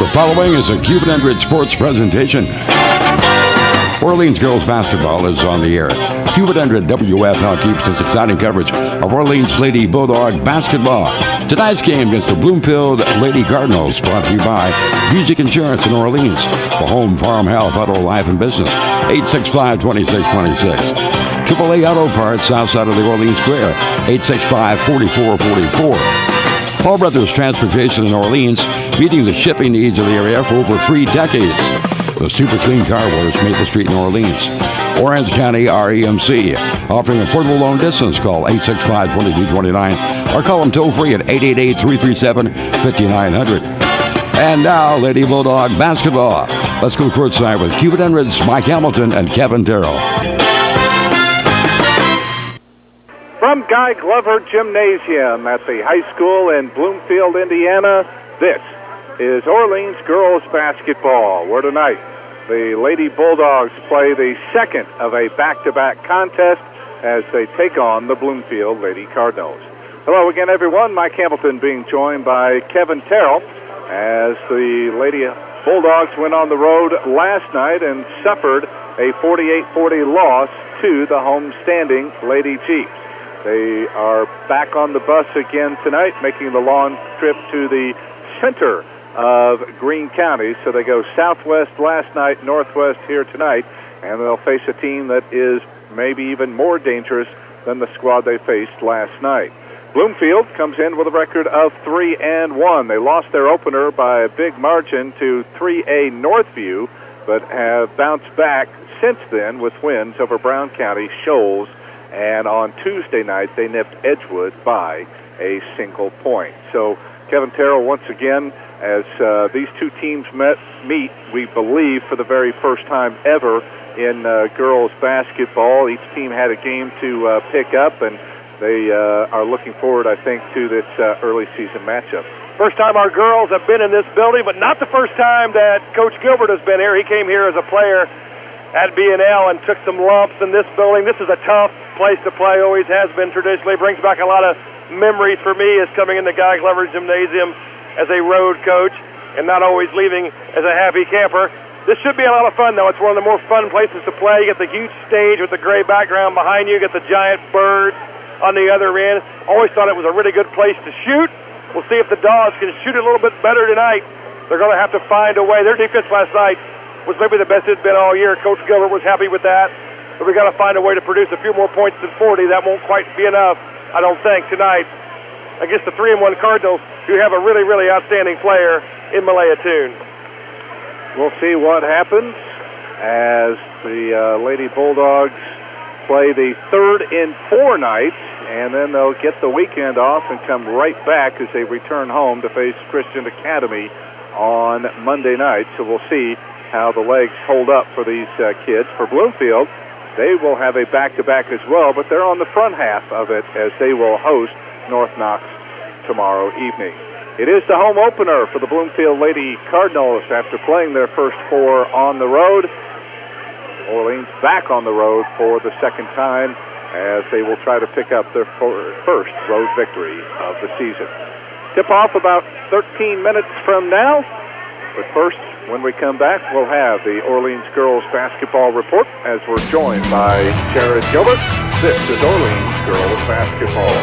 The following is a Cuban 100 sports presentation. Orleans girls basketball is on the air. Cuban 100 WFLQ keeps this exciting coverage of Orleans Lady Bulldog basketball. Tonight's game against the Bloomfield Lady Cardinals, brought to you by Music Insurance in Orleans, for home, farm, health, auto, life, and business. 865-2626. AAA Auto Parts, south side of the Orleans Square. 865-4444. Paul Brothers Transportation in Orleans, meeting the shipping needs of the area for over 3 decades. The Super Clean Car Wash, Maple Street in Orleans. Orange County REMC, offering affordable loan distance. Call 865-2229 or call them toll-free at 888-337-5900. And now, Lady Bulldog basketball. Let's go courtside with Cuban 100's Mike Hamilton and Kevin Terrell. From Guy Glover Gymnasium at the high school in Bloomfield, Indiana, this is Orleans girls basketball, where tonight the Lady Bulldogs play the second of a back-to-back contest as they take on the Bloomfield Lady Cardinals. Hello again, everyone. Mike Hamilton being joined by Kevin Terrell as the Lady Bulldogs went on the road last night and suffered a 48-40 loss to the home-standing Lady Chiefs. They are back on the bus again tonight, making the long trip to the center of Greene County. So they go southwest last night, northwest here tonight, and they'll face a team that is maybe even more dangerous than the squad they faced last night. Bloomfield comes in with a record of 3-1. They lost their opener by a big margin to 3A Northview, but have bounced back since then with wins over Brown County, Shoals, and on Tuesday night they nipped Edgewood by a single point. So Kevin Terrell, once again, as these two teams meet, we believe, for the very first time ever in girls basketball. Each team had a game to pick up, and they are looking forward, I think, to this early season matchup. First time our girls have been in this building, but not the first time that Coach Gilbert has been here. He came here as a player at B&L and took some lumps in this building. This is a tough place to play, always has been traditionally. Brings back a lot of memories for me as coming into Guy Glover Gymnasium as a road coach and not always leaving as a happy camper. This should be a lot of fun, though. It's one of the more fun places to play. You get the huge stage with the gray background behind you. You get the giant birds on the other end. Always thought it was a really good place to shoot. We'll see if the Dogs can shoot a little bit better tonight. They're going to have to find a way. Their defense last night was maybe the best it's been all year. Coach Gilbert was happy with that. But we got to find a way to produce a few more points than 40. That won't quite be enough, I don't think, tonight against the 3-1 Cardinals, who have a really, really outstanding player in Malaya Toon. We'll see what happens as the Lady Bulldogs play the third in 4 nights, and then they'll get the weekend off and come right back as they return home to face Christian Academy on Monday night. So we'll see how the legs hold up for these kids. For Bloomfield, they will have a back-to-back as well, but they're on the front half of it as they will host North Knox tomorrow evening. It is the home opener for the Bloomfield Lady Cardinals after playing their first 4 on the road. Orleans back on the road for the second time as they will try to pick up their first road victory of the season. Tip-off about 13 minutes from now. But first, when we come back, we'll have the Orleans girls basketball report as we're joined by Jared Gilbert. This is Orleans girls basketball.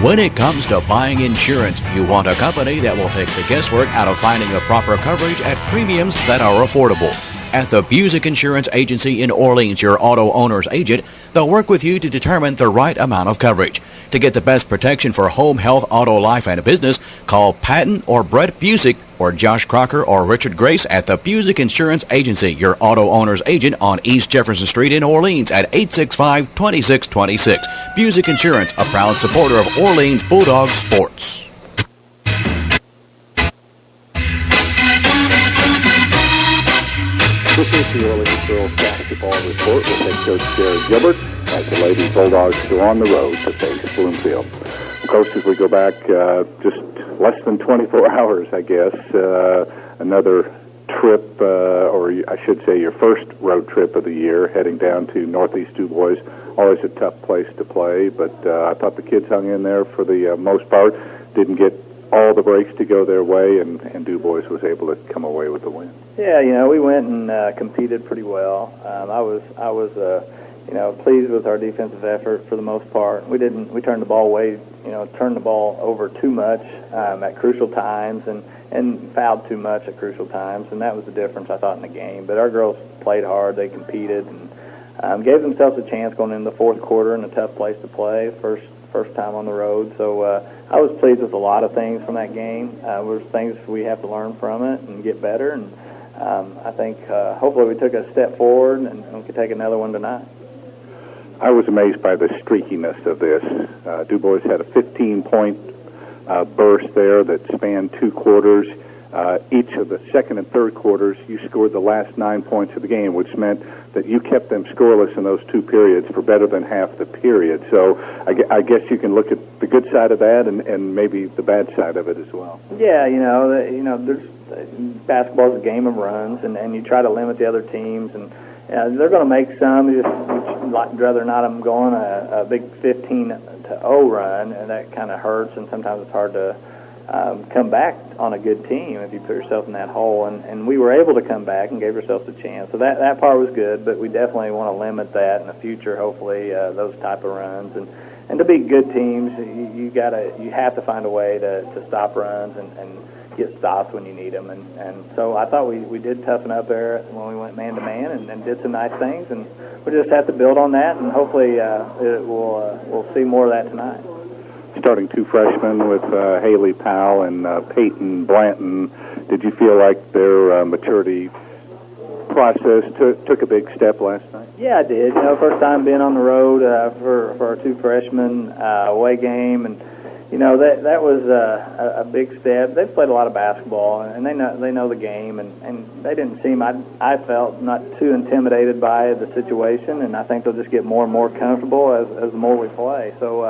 When it comes to buying insurance, you want a company that will take the guesswork out of finding the proper coverage at premiums that are affordable. At the Music Insurance Agency in Orleans, your auto owner's agent, they'll work with you to determine the right amount of coverage. To get the best protection for home, health, auto, life, and business, call Patton or Brett Busick or Josh Crocker or Richard Grace at the Busick Insurance Agency, your auto owner's agent on East Jefferson Street in Orleans at 865-2626. Busick Insurance, a proud supporter of Orleans Bulldog sports. This is the Orleans girls basketball report with head coach Jared Gilbert as the Lady Bulldogs go on the road to face Bloomfield. Coach, as we go back just less than 24 hours, I guess, another trip, or I should say your first road trip of the year, heading down to Northeast DuBois. Always a tough place to play, but I thought the kids hung in there for the most part. Didn't get all the breaks to go their way, and DuBois was able to come away with the win. Yeah, we went and competed pretty well. I was pleased with our defensive effort for the most part. We turned the ball over too much at crucial times and fouled too much at crucial times, and that was the difference, I thought, in the game. But our girls played hard. They competed and gave themselves a chance going into the fourth quarter in a tough place to play, first time on the road. So I was pleased with a lot of things from that game. There's things we have to learn from it and get better, and I think hopefully we took a step forward and we could take another one tonight. I was amazed by the streakiness of this. DuBois had a 15-point burst there that spanned 2 quarters. Each of the second and third quarters, you scored the last 9 points of the game, which meant that you kept them scoreless in those 2 periods for better than half the period. So I guess you can look at the good side of that and maybe the bad side of it as well. Yeah, there's basketball is a game of runs, and you try to limit the other teams, and they're going to make some. You'd rather not them going a big 15-0 run, and that kind of hurts, and sometimes it's hard to come back on a good team if you put yourself in that hole. And we were able to come back and gave ourselves a chance. So that part was good, but we definitely want to limit that in the future, hopefully, those type of runs. And to be good teams, you have to find a way to stop runs and get stops when you need them. And so I thought we did toughen up there when we went man-to-man and did some nice things. And we just have to build on that, and hopefully we'll see more of that tonight. Starting 2 freshmen with Haley Powell and Peyton Blanton, did you feel like their maturity process took a big step last night? Yeah, I did. First time being on the road for our 2 freshmen away game, and that was a big step. They've played a lot of basketball, and they know the game, and they didn't seem, I felt, not too intimidated by the situation, and I think they'll just get more and more comfortable as the more we play. So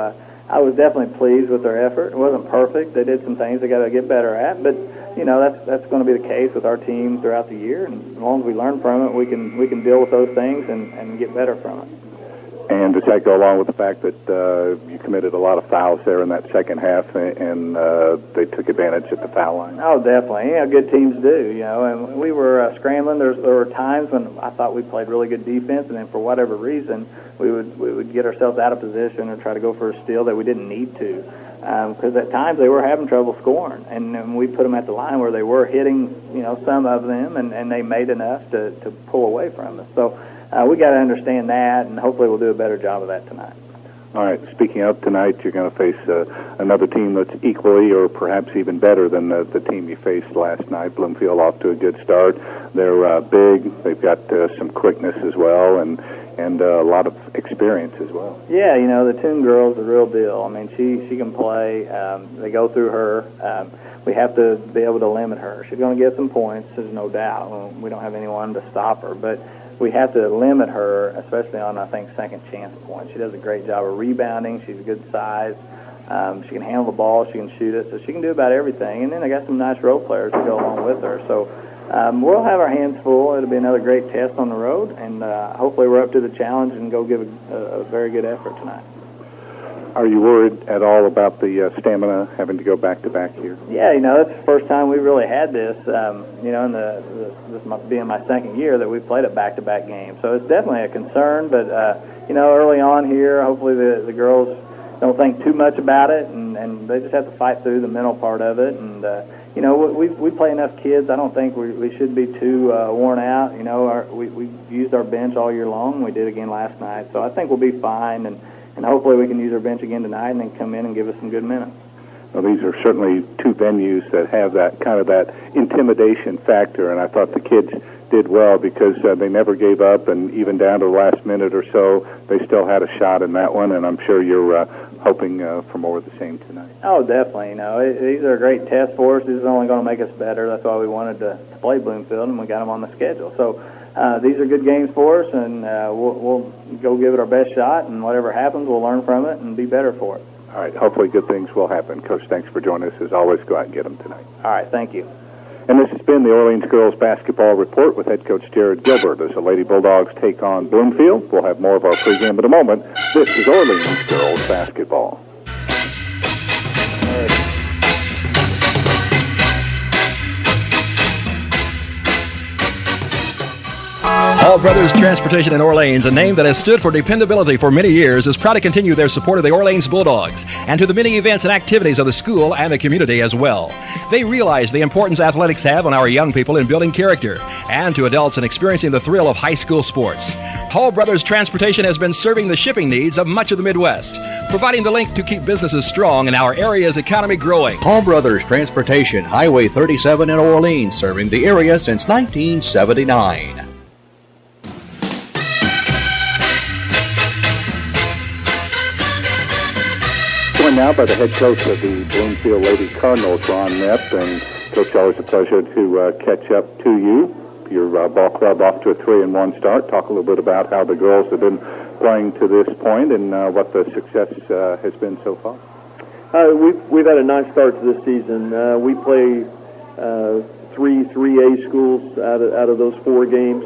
I was definitely pleased with their effort. It wasn't perfect. They did some things they got to get better at, but that's going to be the case with our team throughout the year. And as long as we learn from it, we can deal with those things and get better from it. And does that go along with the fact that you committed a lot of fouls there in that second half, and they took advantage at the foul line? Oh, definitely. Good teams do. And we were scrambling. There were times when I thought we played really good defense, and then for whatever reason, we would get ourselves out of position or try to go for a steal that we didn't need to. Because at times they were having trouble scoring, and we put them at the line where they were hitting, some of them, and they made enough to pull away from us. So we got to understand that, and hopefully we'll do a better job of that tonight. All right. Speaking of tonight, you're going to face another team that's equally or perhaps even better than the team you faced last night. Bloomfield off to a good start. They're big. They've got some quickness as well, and a lot of experience as well. Yeah, the Toon girl's the real deal. I mean, she can play. They go through her. We have to be able to limit her. She's going to get some points, there's no doubt. We don't have anyone to stop her, but we have to limit her, especially on, I think, second chance points. She does a great job of rebounding. She's a good size. She can handle the ball. She can shoot it. So she can do about everything. And then I got some nice role players to go along with her. So we'll have our hands full. It'll be another great test on the road. And hopefully we're up to the challenge and go give a very good effort tonight. Are you worried at all about the stamina having to go back-to-back here? Yeah, that's the first time we've really had this, in this being my second year that we've played a back-to-back game. So it's definitely a concern, but, early on here, hopefully the girls don't think too much about it, and they just have to fight through the mental part of it. And, we play enough kids. I don't think we should be too worn out. We've used our bench all year long. We did again last night. So I think we'll be fine, and hopefully we can use our bench again tonight and then come in and give us some good minutes. Well, these are certainly 2 venues that have that kind of that intimidation factor, and I thought the kids did well because they never gave up, and even down to the last minute or so, they still had a shot in that one, and I'm sure you're hoping for more of the same tonight. Oh, definitely. These are a great test for us. This is only going to make us better. That's why we wanted to play Bloomfield, and we got them on the schedule. So these are good games for us, and we'll go give it our best shot, and whatever happens, we'll learn from it and be better for it. All right. Hopefully good things will happen. Coach, thanks for joining us. As always, go out and get them tonight. All right. Thank you. And this has been the Orleans Girls Basketball Report with head coach Jared Gilbert as the Lady Bulldogs take on Bloomfield. We'll have more of our pregame in a moment. This is Orleans Girls Basketball. Hall Brothers Transportation in Orleans, a name that has stood for dependability for many years, is proud to continue their support of the Orleans Bulldogs and to the many events and activities of the school and the community as well. They realize the importance athletics have on our young people in building character and to adults in experiencing the thrill of high school sports. Hall Brothers Transportation has been serving the shipping needs of much of the Midwest, providing the link to keep businesses strong and our area's economy growing. Hall Brothers Transportation, Highway 37 in Orleans, serving the area since 1979. Joined now by the head coach of the Bloomfield Lady Cardinals, Ron Nepp. And, Coach, always a pleasure to catch up to you. Your ball club off to a 3-1 start. Talk a little bit about how the girls have been playing to this point and what the success has been so far. We've had a nice start to this season. We play 3A schools out of those 4 games.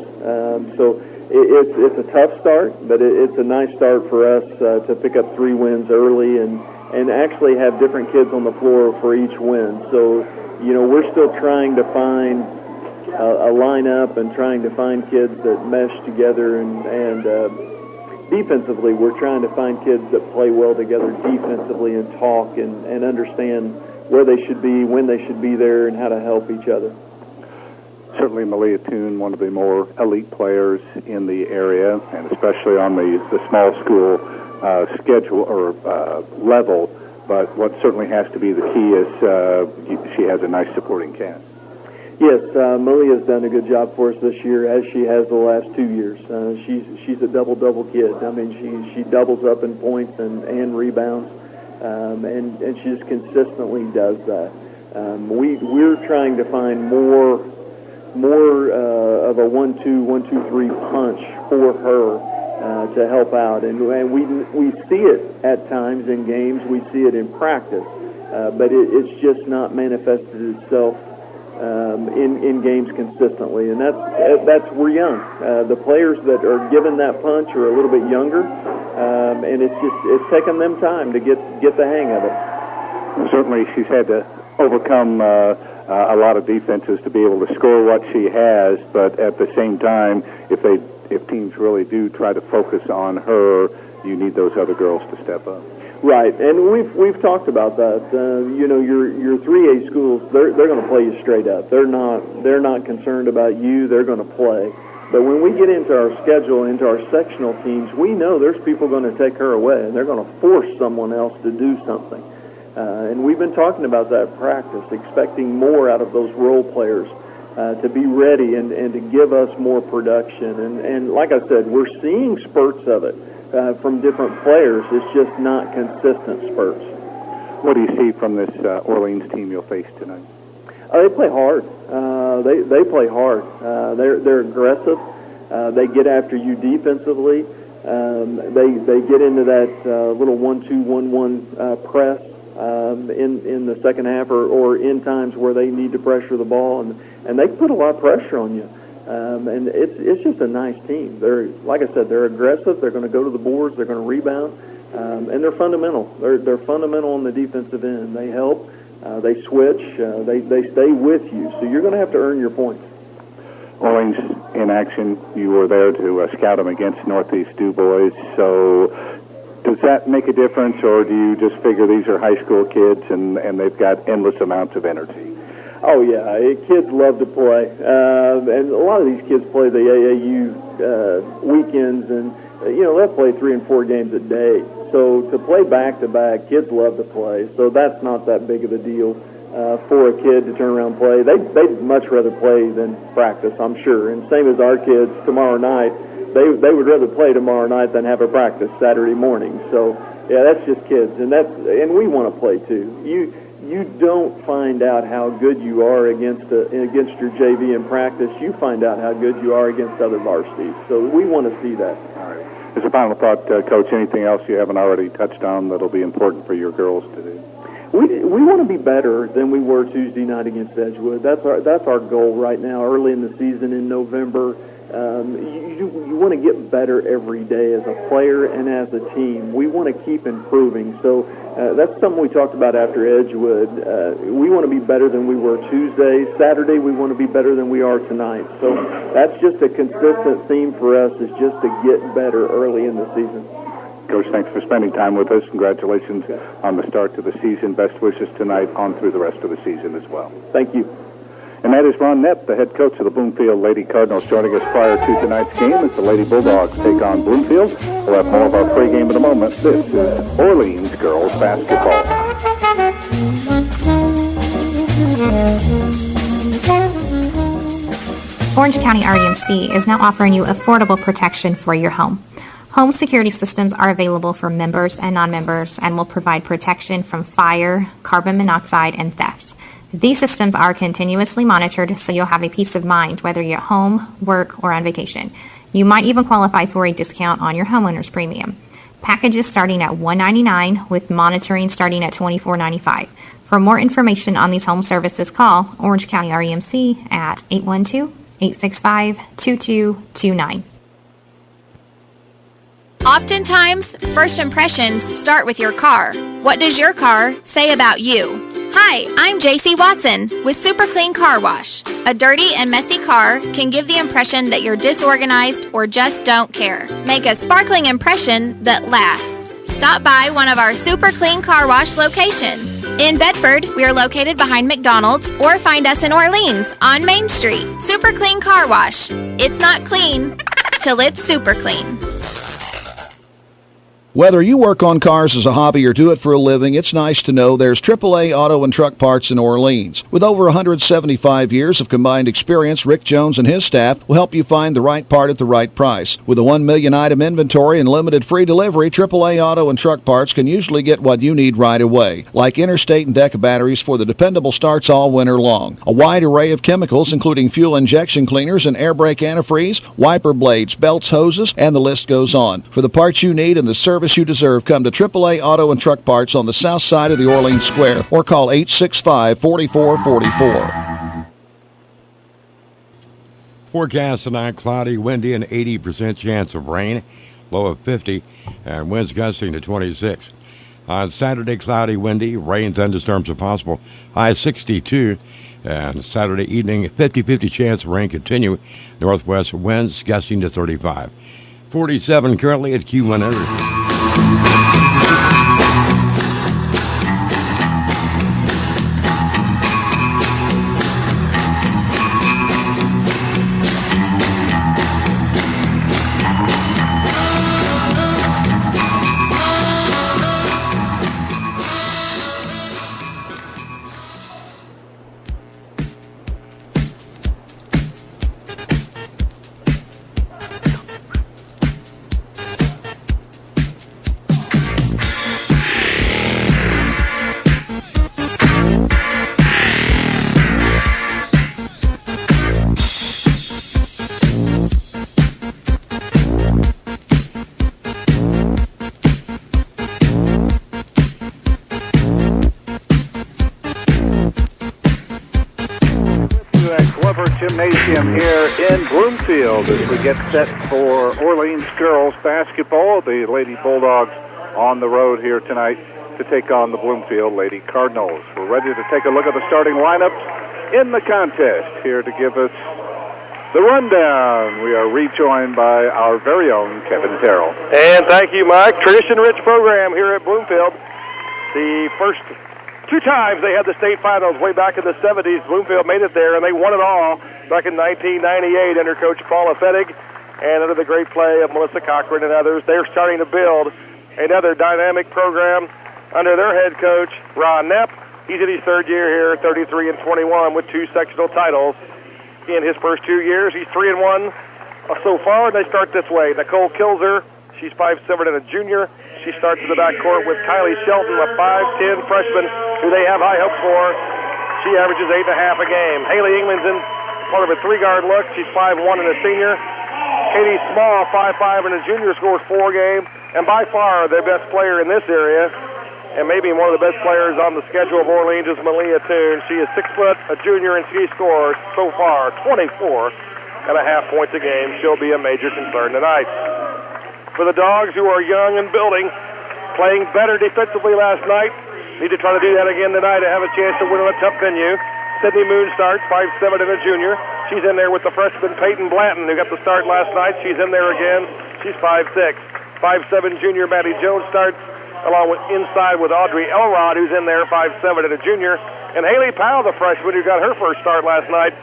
So it's a tough start, but it's a nice start for us to pick up 3 wins early and actually have different kids on the floor for each win. So, we're still trying to find a lineup and trying to find kids that mesh together and defensively, we're trying to find kids that play well together defensively and talk and understand where they should be, when they should be there, and how to help each other. Certainly Malia Toon, one of the more elite players in the area, and especially on the small school schedule or level. But what certainly has to be the key is she has a nice supporting cast. Yes, Malia's done a good job for us this year, as she has the last 2 years. She's a double kid. I mean, she doubles up in points and rebounds, and she just consistently does that. We're trying to find more of a 1-2-1-2-3 punch for her to help out, and we see it at times in games. We see it in practice, but it's just not manifested itself in games consistently, and that's we're young. The players that are given that punch are a little bit younger, and it's taken them time to get the hang of it. Certainly, she's had to overcome a lot of defenses to be able to score what she has, but at the same time, if teams really do try to focus on her, you need those other girls to step up. Right, and we've talked about that. Your 3A schools, they're going to play you straight up. They're not concerned about you. They're going to play. But when we get into our schedule, into our sectional teams, we know there's people going to take her away, and they're going to force someone else to do something. And we've been talking about that in practice, expecting more out of those role players to be ready and to give us more production. And like I said, we're seeing spurts of it. From different players. It's just not consistent spurts. What do you see from this Orleans team you'll face tonight? They play hard. They play hard. They're aggressive. They get after you defensively. They get into that little 1-2-1-1 press in the second half or in times where they need to pressure the ball, and they put a lot of pressure on you. And it's just a nice team. They're, like I said, they're aggressive. They're going to go to the boards. They're going to rebound, and they're fundamental. They're fundamental on the defensive end. They help. They switch. They stay with you. So you're going to have to earn your points. Orleans in action. You were there to scout them against Northeast DuBois. So does that make a difference, or do you just figure these are high school kids and they've got endless amounts of energy? Oh, yeah. Kids love to play. And a lot of these kids play the AAU weekends, and, they'll play 3 and 4 games a day. So to play back-to-back, kids love to play. So that's not that big of a deal for a kid to turn around and play. They'd much rather play than practice, I'm sure. And same as our kids tomorrow night, they would rather play tomorrow night than have a practice Saturday morning. So, yeah, that's just kids. And we want to play, too. You don't find out how good you are against your JV in practice. You find out how good you are against other varsities. So we want to see that. All right. As a final thought, Coach, anything else you haven't already touched on that'll be important for your girls to do? We want to be better than we were Tuesday night against Edgewood. That's our goal right now. Early in the season in November, you want to get better every day as a player and as a team. We want to keep improving. So that's something we talked about after Edgewood. We want to be better than we were Tuesday. Saturday, we want to be better than we are tonight. So that's just a consistent theme for us, is just to get better early in the season. Coach, thanks for spending time with us. Congratulations on the start to the season. Best wishes tonight on through the rest of the season as well. Thank you. And that is Ron Knepp, the head coach of the Bloomfield Lady Cardinals, joining us prior to tonight's game as the Lady Bulldogs take on Bloomfield. We'll have more of our pregame in a moment. This is Orleans girls basketball. Orange County REMC is now offering you affordable protection for your home. Home security systems are available for members and non-members and will provide protection from fire, carbon monoxide, and theft. These systems are continuously monitored, so you'll have a peace of mind whether you're at home, work, or on vacation. You might even qualify for a discount on your homeowner's premium. Packages starting at $199 with monitoring starting at $24.95. For more information on these home services, call Orange County REMC at 812-865-2229. Oftentimes, first impressions start with your car. What does your car say about you? Hi, I'm JC Watson with Super Clean Car Wash. A dirty and messy car can give the impression that you're disorganized or just don't care. Make a sparkling impression that lasts. Stop by one of our Super Clean Car Wash locations. In Bedford, we are located behind McDonald's, or find us in Orleans on Main Street. Super Clean Car Wash. It's not clean till it's super clean. Whether you work on cars as a hobby or do it for a living, it's nice to know there's AAA Auto and Truck Parts in Orleans. With over 175 years of combined experience, Rick Jones and his staff will help you find the right part at the right price. With a 1 million item inventory and limited free delivery, AAA Auto and Truck Parts can usually get what you need right away, like interstate and Deca batteries for the dependable starts all winter long. A wide array of chemicals, including fuel injection cleaners and air brake antifreeze, wiper blades, belts, hoses, and the list goes on. For the parts you need and the service you deserve, come to AAA Auto and Truck Parts on the south side of the Orleans Square or call 865-4444. Forecast tonight, cloudy, windy, and 80% chance of rain. Low of 50, and winds gusting to 26. On Saturday, cloudy, windy, rain, thunderstorms are possible. High 62. And Saturday evening, 50-50 chance of rain continue. Northwest winds gusting to 35. 47 currently at Q100. Gymnasium here in Bloomfield as we get set for Orleans girls basketball. The Lady Bulldogs on the road here tonight to take on the Bloomfield Lady Cardinals. We're ready to take a look at the starting lineups in the contest. Here to give us the rundown, we are rejoined by our very own Kevin Terrell. And thank you, Mike. Tradition-rich program here at Bloomfield. The first two times they had the state finals way back in the 70s. Bloomfield made it there, and they won it all back in 1998 under Coach Paula Fettig and under the great play of Melissa Cochran and others. They're starting to build another dynamic program under their head coach, Ron Knepp. He's in his third year here, 33-21 with 2 sectional titles in his first 2 years. He's 3-1 so far, and they start this way. Nicole Kilzer, she's 5'7" and a junior. She starts in the backcourt with Kylie Shelton, a 5'10" freshman who they have high hopes for. She averages 8.5 a game. Haley England's in part of a 3-guard look. She's 5'1" and a senior. Katie Small, 5'5" and a junior, scores 4 games. And by far their best player in this area and maybe one of the best players on the schedule of Orleans is Malia Toon. She is 6 foot, a junior, and she scores so far 24.5 points a game. She'll be a major concern tonight. For the Dogs, who are young and building, playing better defensively last night, need to try to do that again tonight to have a chance to win on a tough venue. Sydney Moon starts, 5'7", and a junior. She's in there with the freshman Peyton Blanton, who got the start last night. She's in there again. She's 5'6". 5'7" junior Maddie Jones starts, along with inside with Audrey Elrod, who's in there, 5'7", and a junior. And Haley Powell, the freshman, who got her first start last night,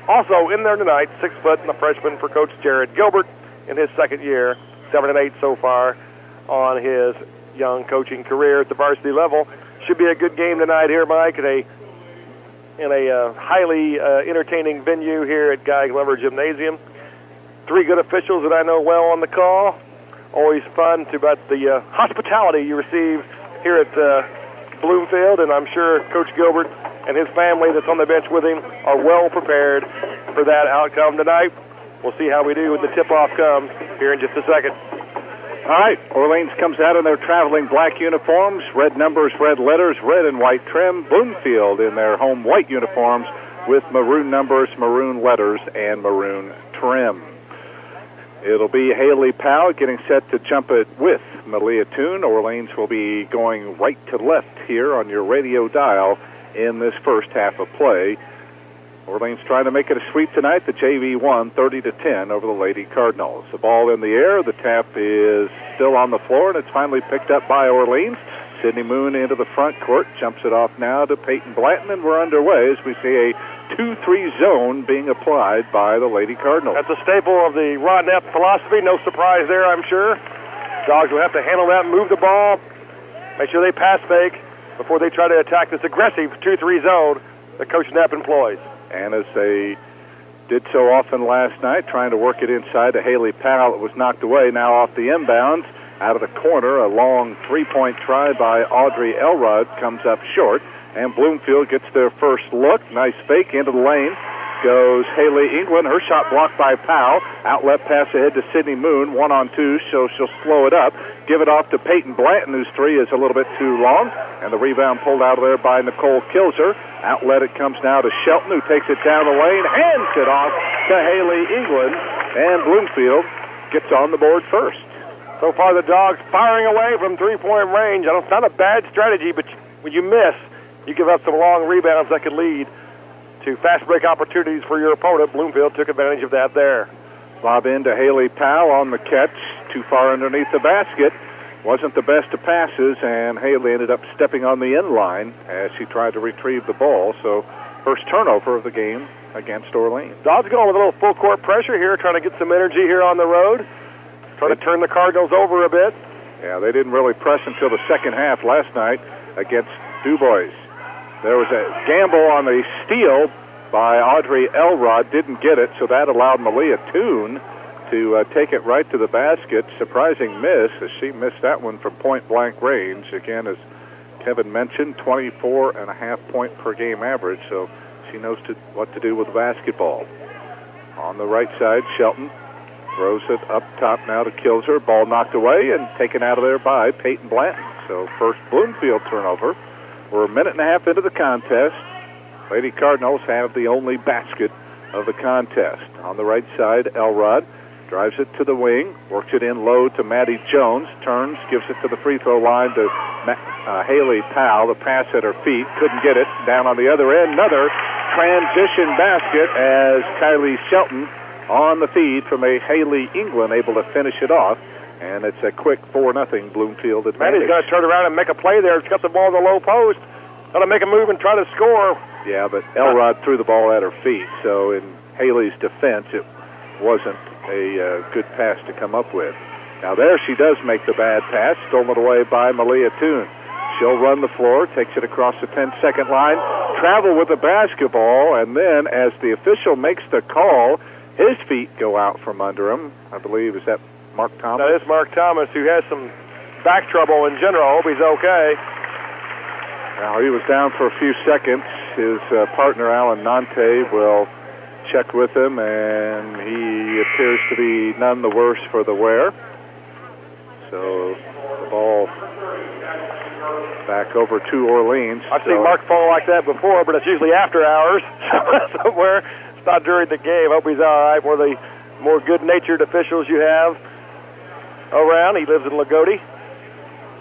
also in there tonight, 6 foot, and the freshman for Coach Jared Gilbert in his second year, 7-8 so far on his young coaching career at the varsity level. Should be a good game tonight here, Mike, in a highly entertaining venue here at Guy Glover Gymnasium. 3 good officials that I know well on the call. Always fun about the hospitality you receive here at Bloomfield, and I'm sure Coach Gilbert and his family that's on the bench with him are well prepared for that outcome tonight. We'll see how we do when the tip-off comes here in just a second. All right, Orleans comes out in their traveling black uniforms, red numbers, red letters, red and white trim. Bloomfield in their home white uniforms with maroon numbers, maroon letters, and maroon trim. It'll be Haley Powell getting set to jump it with Malia Toon. Orleans will be going right to left here on your radio dial in this first half of play. Orleans trying to make it a sweep tonight. The JV won 30-10 over the Lady Cardinals. The ball in the air. The tap is still on the floor, and it's finally picked up by Orleans. Sydney Moon into the front court, jumps it off now to Peyton Blanton, and we're underway as we see a 2-3 zone being applied by the Lady Cardinals. That's a staple of the Rodnett philosophy. No surprise there, I'm sure. Dogs will have to handle that, move the ball, make sure they pass fake before they try to attack this aggressive 2-3 zone that Coach Knapp employs. And as they did so often last night, trying to work it inside to Haley Powell, it was knocked away. Now off the inbounds, out of the corner, a long three-point try by Audrey Elrod comes up short, and Bloomfield gets their first look. Nice fake into the lane. Goes Haley England. Her shot blocked by Powell. Outlet pass ahead to Sydney Moon. 1-on-2, so she'll slow it up. Give it off to Peyton Blanton, whose three is a little bit too long. And the rebound pulled out of there by Nicole Kilser. Outlet it comes now to Shelton, who takes it down the lane. Hands it off to Haley England. And Bloomfield gets on the board first. So far, the Dogs firing away from three-point range. It's not a bad strategy, but when you miss, you give up some long rebounds that could lead to fast break opportunities for your opponent. Bloomfield took advantage of that there. Lob in to Haley Powell on the catch, too far underneath the basket. Wasn't the best of passes, and Haley ended up stepping on the end line as she tried to retrieve the ball. So first turnover of the game against Orleans. Dogs going with a little full court pressure here, trying to get some energy here on the road, trying to turn the Cardinals over a bit. Yeah, they didn't really press until the second half last night against DuBois. There was a gamble on the steal by Audrey Elrod, didn't get it, so that allowed Malia Toon to take it right to the basket. Surprising miss, as she missed that one from point-blank range. Again, as Kevin mentioned, 24.5 point per game average, so she knows what to do with basketball. On the right side, Shelton throws it up top now to Kilser. Ball knocked away and taken out of there by Peyton Blanton. So first Bloomfield turnover. We're a minute and a half into the contest. Lady Cardinals have the only basket of the contest. On the right side, Elrod drives it to the wing, works it in low to Maddie Jones, turns, gives it to the free throw line to Haley Powell. The pass at her feet, couldn't get it. Down on the other end, another transition basket as Kylie Shelton on the feed from a Haley England able to finish it off. And it's a quick 4-0 Bloomfield advantage. Maddie's got to turn around and make a play there. She's got the ball in the low post. Got to make a move and try to score. Yeah, but Elrod threw the ball at her feet. So in Haley's defense, it wasn't a good pass to come up with. Now there she does make the bad pass, stolen away by Malia Toon. She'll run the floor, takes it across the 10-second line, travel with the basketball, and then as the official makes the call, his feet go out from under him. I believe, is that Mark Thomas? That is Mark Thomas, who has some back trouble in general. I hope he's okay. Now, he was down for a few seconds. His partner, Alan Nante, will check with him, and he appears to be none the worse for the wear. So the ball back over to Orleans. I've seen Mark fall like that before, but it's usually after hours somewhere. It's not during the game. Hope he's all right. One of the more good-natured officials you have around. He lives in Lagodi.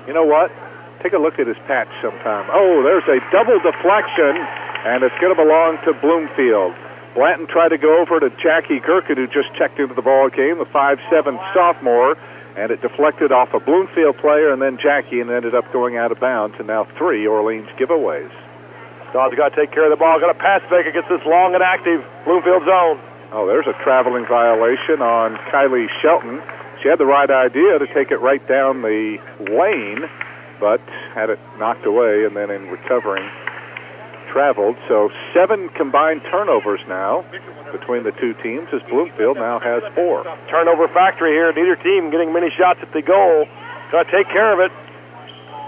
You know what? Take a look at his patch sometime. Oh, there's a double deflection, and it's going to belong to Bloomfield. Blanton tried to go over to Jackie Gherkin, who just checked into the ball game, the 5'7" sophomore, and it deflected off a Bloomfield player and then Jackie, and ended up going out of bounds, and now 3 Orleans giveaways. Dodd's got to take care of the ball. Got a pass fake against this long and active Bloomfield zone. Oh, there's a traveling violation on Kylie Shelton. She had the right idea to take it right down the lane, but had it knocked away, and then in recovering, traveled. So 7 combined turnovers now between the two teams, as Bloomfield now has 4. Turnover factory here. Neither team getting many shots at the goal. Got to take care of it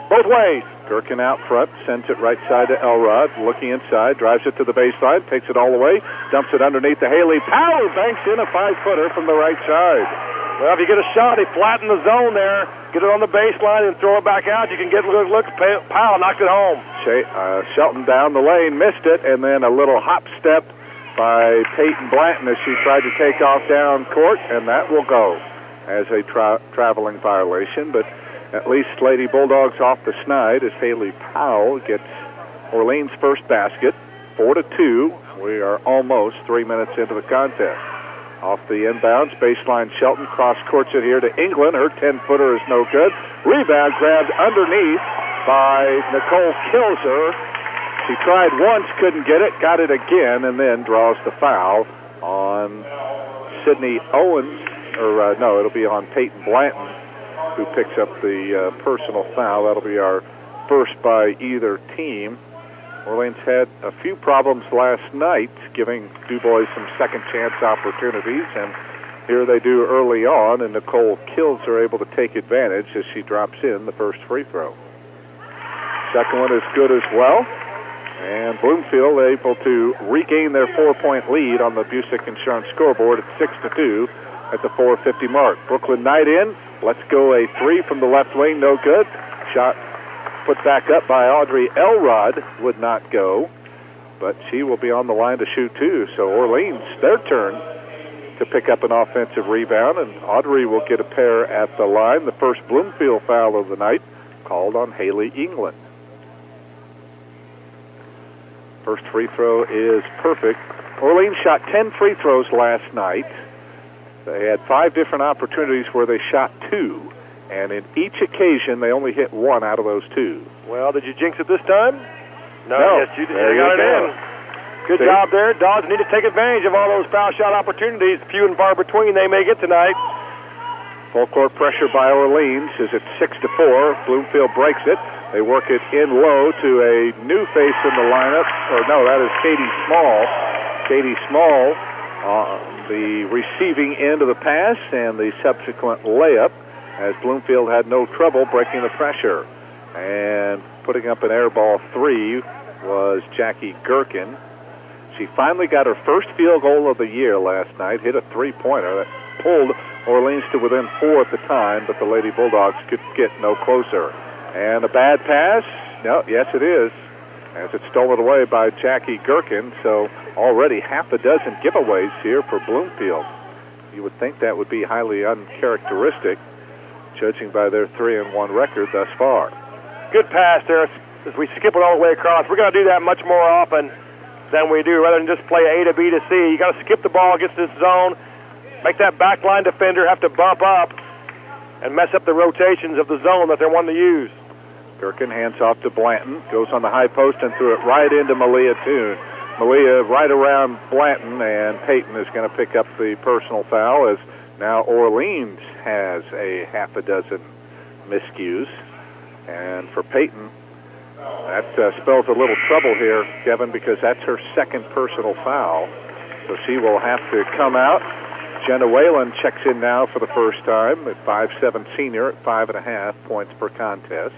both ways. Gherkin out front, sends it right side to Elrod, looking inside, drives it to the baseline, takes it all the way, dumps it underneath the Haley. Powell banks in a 5-footer from the right side. Well, if you get a shot, they flatten the zone there, get it on the baseline and throw it back out. You can get good looks. Powell knocked it home. Shelton down the lane, missed it, and then a little hop step by Peyton Blanton as she tried to take off down court, and that will go as a traveling violation. But at least Lady Bulldogs off the snide as Haley Powell gets Orleans' first basket, 4-2. We are almost 3 minutes into the contest. Off the inbounds, baseline Shelton cross-courts it here to England. Her 10-footer is no good. Rebound grabbed underneath by Nicole Kilzer. She tried once, couldn't get it, got it again, and then draws the foul on Sydney Owens. It'll be on Peyton Blanton, who picks up the personal foul. That'll be our first by either team. Orleans had a few problems last night, giving DuBois some second-chance opportunities, and here they do early on, and Nicole Kilzer able to take advantage as she drops in the first free throw. Second one is good as well, and Bloomfield able to regain their 4-point lead on the Busick Insurance scoreboard at 6-2 at the 4:50 mark. Brooklyn Knight in. Let's go a 3 from the left wing, no good. Shot put back up by Audrey Elrod, would not go, but she will be on the line to shoot too. So Orleans, their turn to pick up an offensive rebound, and Audrey will get a pair at the line. The first Bloomfield foul of the night called on Haley England. First free throw is perfect. Orleans shot 10 free throws last night. They had 5 different opportunities where they shot 2. And in each occasion, they only hit 1 out of those 2. Well, did you jinx it this time? No. Yes, you did. You got it in. Good job there. Dogs need to take advantage of all those foul shot opportunities. Few and far between they may get tonight. Full court pressure by Orleans is at 6-4. Bloomfield breaks it. They work it in low to a new face in the lineup. That is Katie Small. Katie Small on the receiving end of the pass and the subsequent layup, as Bloomfield had no trouble breaking the pressure. And putting up an air ball 3 was Jackie Gherkin. She finally got her first field goal of the year last night, hit a 3-pointer that pulled Orleans to within 4 at the time, but the Lady Bulldogs could get no closer. And a bad pass? No, yes it is, as it's stolen away by Jackie Gherkin. So already half a dozen giveaways here for Bloomfield. You would think that would be highly uncharacteristic, judging by their 3-1 record thus far. Good pass there. As we skip it all the way across, we're going to do that much more often than we do, rather than just play A to B to C. You got to skip the ball against this zone, make that backline defender have to bump up and mess up the rotations of the zone that they're wanting to use. Gherkin hands off to Blanton, goes on the high post and threw it right into Malia Toon. Malia right around Blanton, and Peyton is going to pick up the personal foul, as now Orleans has a half a dozen miscues. And for Peyton, that spells a little trouble here, Kevin, because that's her second personal foul. So she will have to come out. Jenna Whalen checks in now for the first time at 5'7" senior at 5.5 points per contest.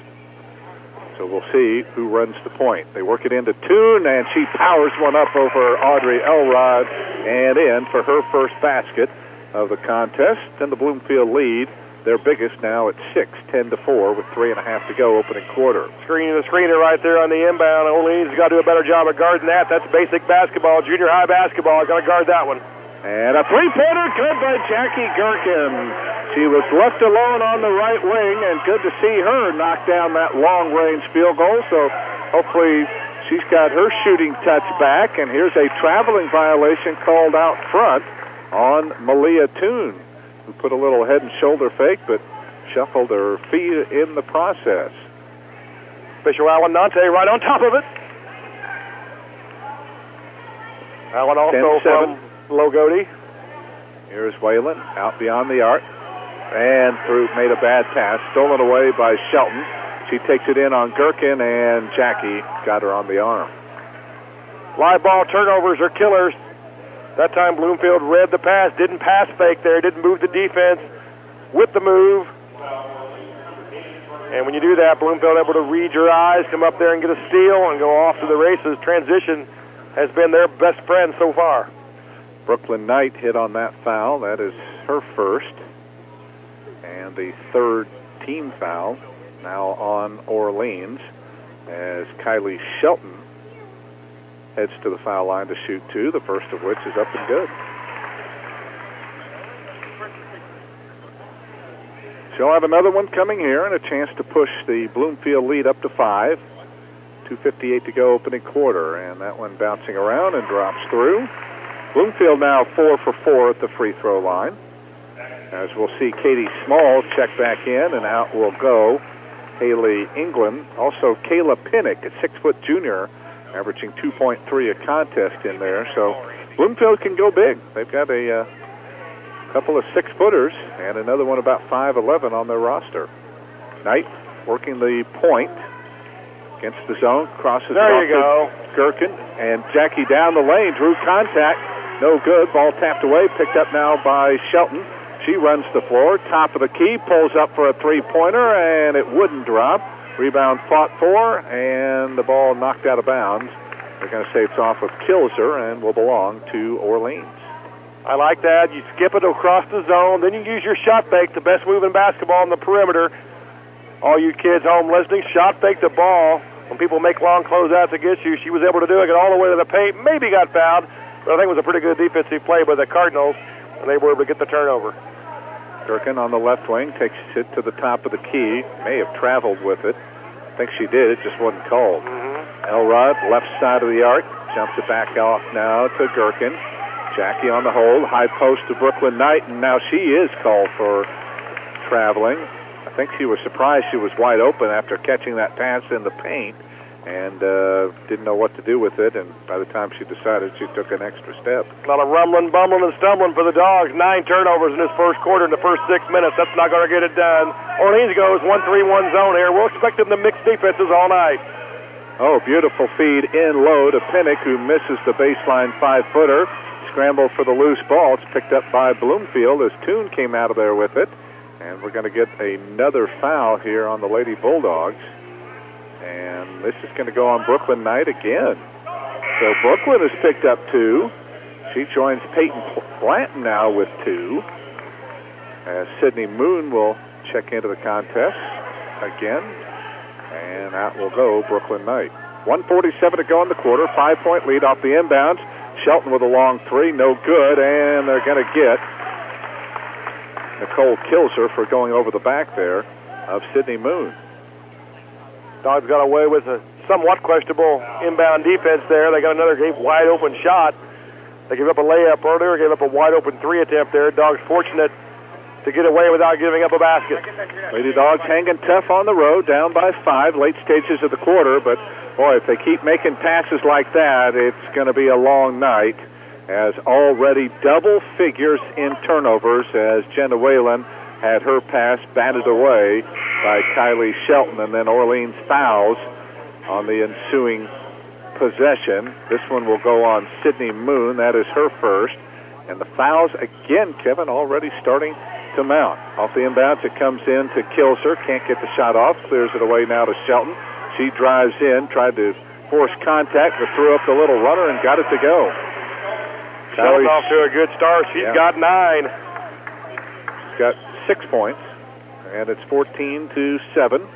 So we'll see who runs the point. They work it into Toon, and she powers one up over Audrey Elrod and in for her first basket of the contest. And the Bloomfield lead their biggest now at 6, 10-4 with 3.5 to go, opening quarter. Screening the screener right there on the inbound. Orleans has got to do a better job of guarding that. That's basic basketball, junior high basketball. Got to guard that one. And a three-pointer good by Jackie Gherkin. She was left alone on the right wing, and good to see her knock down that long-range field goal. So hopefully she's got her shooting touch back. And here's a traveling violation called out front on Malia Toon, who put a little head and shoulder fake, but shuffled her feet in the process. Official Alan Nante right on top of it. Alan also from Logodi. Here's Whalen out beyond the arc and through, made a bad pass, stolen away by Shelton. She takes it in on Gherkin, and Jackie got her on the arm. Live ball turnovers are killers. That time Bloomfield read the pass, didn't pass fake there, didn't move the defense with the move. And when you do that, Bloomfield able to read your eyes, come up there and get a steal and go off to the races. Transition has been their best friend so far. Brooklyn Knight hit on that foul. That is her first. And the third team foul now on Orleans as Kylie Shelton heads to the foul line to shoot two, the first of which is up and good. She'll have another one coming here and a chance to push the Bloomfield lead up to 5. 2:58 to go, opening quarter, and that one bouncing around and drops through. Bloomfield now 4 for 4 at the free throw line. As we'll see Katie Small check back in, and out will go Haley England. Also Kayla Pinnock, a 6-foot junior, averaging 2.3 a contest in there. So Bloomfield can go big. They've got a couple of 6-footers and another one about 5'11" on their roster. Knight working the point against the zone, crosses there it you off go. to Gherkin, and Jackie down the lane, drew contact, no good. Ball tapped away, picked up now by Shelton. She runs the floor, top of the key, pulls up for a three-pointer, and it wouldn't drop. Rebound fought for, and the ball knocked out of bounds. They're going to say it's off of Kilser and will belong to Orleans. I like that. You skip it across the zone, then you use your shot fake, the best move in basketball on the perimeter. All you kids home listening, shot fake the ball. When people make long closeouts against you, she was able to do it, get all the way to the paint, maybe got fouled, but I think it was a pretty good defensive play by the Cardinals, and they were able to get the turnover. Gherkin on the left wing takes it to the top of the key. May have traveled with it. I think she did. It just wasn't called. Elrod, left side of the arc, jumps it back off now to Gherkin. Jackie on the hold, high post to Brooklyn Knight, and now she is called for traveling. I think she was surprised she was wide open after catching that pass in the paint and didn't know what to do with it, and by the time she decided, she took an extra step. A lot of rumbling, bumbling, and stumbling for the Dogs. 9 turnovers in this first quarter in the first 6 minutes. That's not going to get it done. Orleans goes 1-3-1 zone here. We'll expect them to mix defenses all night. Oh, beautiful feed in low to Pinnock, who misses the baseline 5-footer. Scramble for the loose ball. It's picked up by Bloomfield as Toon came out of there with it. And we're going to get another foul here on the Lady Bulldogs. And this is going to go on Brooklyn Knight again. So Brooklyn has picked up 2. She joins Peyton Blanton now with 2. As Sydney Moon will check into the contest again. And out will go Brooklyn Knight. 1:47 to go in the quarter. 5-point lead off the inbounds. Shelton with a long 3, no good. And they're going to get Nicole Kilser for going over the back there of Sydney Moon. Dogs got away with a somewhat questionable inbound defense there. They got another wide open shot. They gave up a layup earlier, gave up a wide open 3 attempt there. Dogs fortunate to get away without giving up a basket. Lady Dogs hanging tough on the road, down by 5, late stages of the quarter, but boy, if they keep making passes like that, it's going to be a long night. As already double figures in turnovers as Jenna Whalen had her pass batted away by Kylie Shelton, and then Orleans fouls on the ensuing possession. This one will go on Sydney Moon. That is her first. And the fouls again, Kevin, already starting to mount. Off the inbounds, it comes in to Kilser. Can't get the shot off. Clears it away now to Shelton. She drives in, tried to force contact, but threw up the little runner and got it to go. Shelton off to a good start. She's got 9. She's got 6 points. and it's 14-7.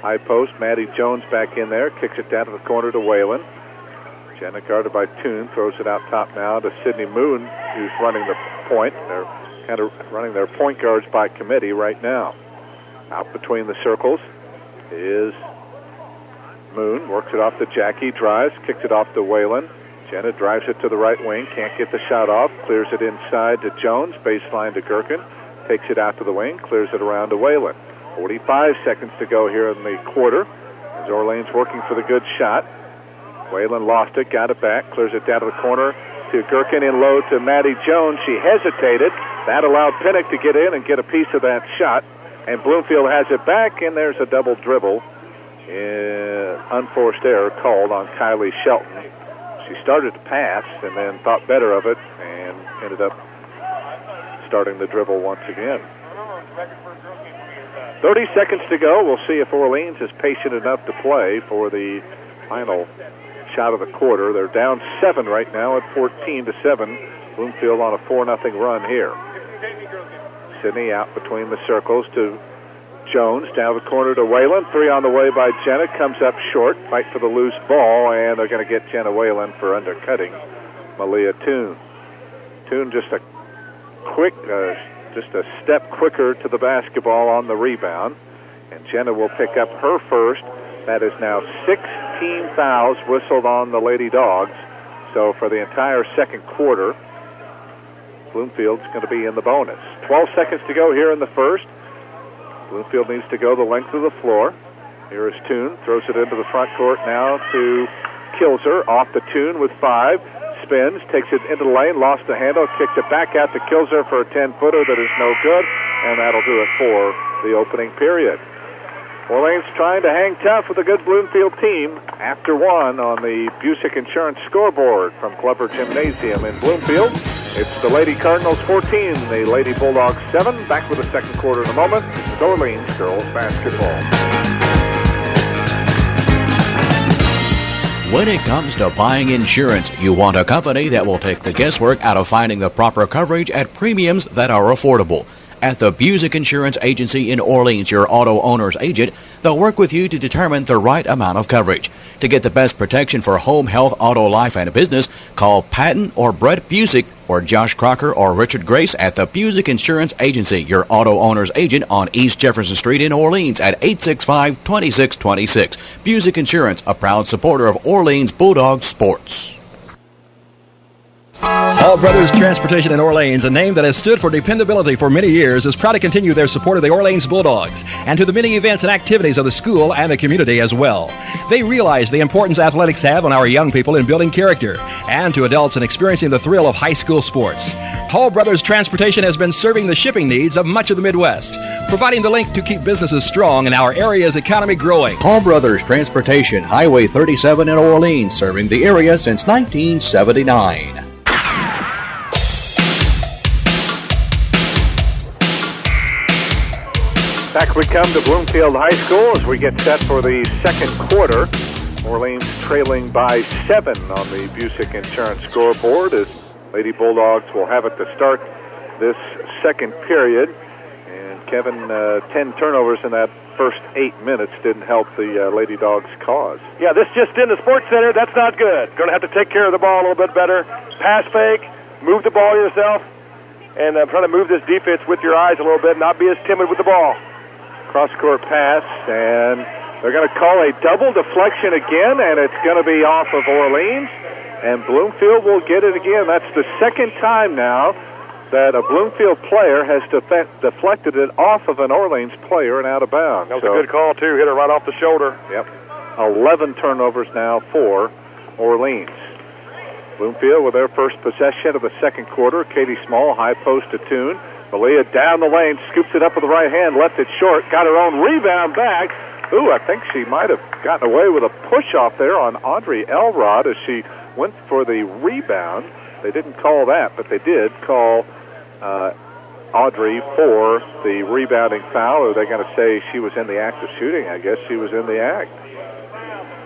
High post, Maddie Jones back in there, kicks it down to the corner to Whalen. Jenna guarded by Toon, throws it out top now to Sydney Moon, who's running the point. They're kind of running their point guards by committee right now. Out between the circles is Moon, works it off to Jackie, drives, kicks it off to Whalen. Jenna drives it to the right wing, can't get the shot off, clears it inside to Jones, baseline to Gherkin, takes it out to the wing, clears it around to Whalen. 45 seconds to go here in the quarter, as Orleans working for the good shot. Whalen lost it, got it back, clears it down to the corner to Gherkin, in low to Maddie Jones. She hesitated. That allowed Pinnock to get in and get a piece of that shot. And Bloomfield has it back, and there's a double dribble. Unforced error called on Kylie Shelton. She started to pass and then thought better of it and ended up starting the dribble once again. 30 seconds to go. We'll see if Orleans is patient enough to play for the final shot of the quarter. They're down 7 right now at 14-7. Bloomfield on a 4-0 run here. Sydney out between the circles to Jones, down the corner to Whalen. 3 on the way by Jenna, comes up short. Fight for the loose ball, and they're going to get Jenna Whalen for undercutting Malia Toon. Toon just a quick, just a step quicker to the basketball on the rebound, and Jenna will pick up her first. That is now 16 fouls whistled on the Lady Dogs. So for the entire second quarter, Bloomfield's going to be in the bonus. 12 seconds to go here in the first. Bloomfield needs to go the length of the floor. Here is Toon, throws it into the front court now to Kilzer, off the Toon with 5, spins, takes it into the lane, lost the handle, kicks it back out to Kilzer for a 10-footer that is no good, and that'll do it for the opening period. Orleans trying to hang tough with a good Bloomfield team after 1 on the Busick Insurance scoreboard from Glover Gymnasium in Bloomfield. It's the Lady Cardinals 14, the Lady Bulldogs 7. Back with the second quarter in a moment. It's Orleans girls basketball. When it comes to buying insurance, you want a company that will take the guesswork out of finding the proper coverage at premiums that are affordable. At the Busick Insurance Agency in Orleans, your auto owner's agent, they'll work with you to determine the right amount of coverage. To get the best protection for home, health, auto, life, and business, call Patton or Brett Busick or Josh Crocker or Richard Grace at the Busick Insurance Agency, your auto owner's agent on East Jefferson Street in Orleans at 865-2626. Busick Insurance, a proud supporter of Orleans Bulldog sports. Hall Brothers Transportation in Orleans, a name that has stood for dependability for many years, is proud to continue their support of the Orleans Bulldogs and to the many events and activities of the school and the community as well. They realize the importance athletics have on our young people in building character and to adults in experiencing the thrill of high school sports. Hall Brothers Transportation has been serving the shipping needs of much of the Midwest, providing the link to keep businesses strong and our area's economy growing. Hall Brothers Transportation, Highway 37 in Orleans, serving the area since 1979. Back we come to Bloomfield High School as we get set for the second quarter. Orleans trailing by 7 on the Busick Insurance scoreboard as Lady Bulldogs will have it to start this second period. And Kevin, 10 turnovers in that first 8 minutes didn't help the Lady Dogs' cause. Yeah, this just in the Sports Center, that's not good. Going to have to take care of the ball a little bit better. Pass fake, move the ball yourself, and try to move this defense with your eyes a little bit, not be as timid with the ball. Cross-court pass, and they're going to call a double deflection again, and it's going to be off of Orleans, and Bloomfield will get it again. That's the second time now that a Bloomfield player has deflected it off of an Orleans player and out of bounds. That was a good call, too. Hit it right off the shoulder. Yep. 11 turnovers now for Orleans. Bloomfield with their first possession of the second quarter. Katie Small, high post to Toon. Malia down the lane, scoops it up with the right hand, left it short, got her own rebound back. Ooh, I think she might have gotten away with a push-off there on Audrey Elrod as she went for the rebound. They didn't call that, but they did call Audrey for the rebounding foul. Or are they going to say she was in the act of shooting? I guess she was in the act.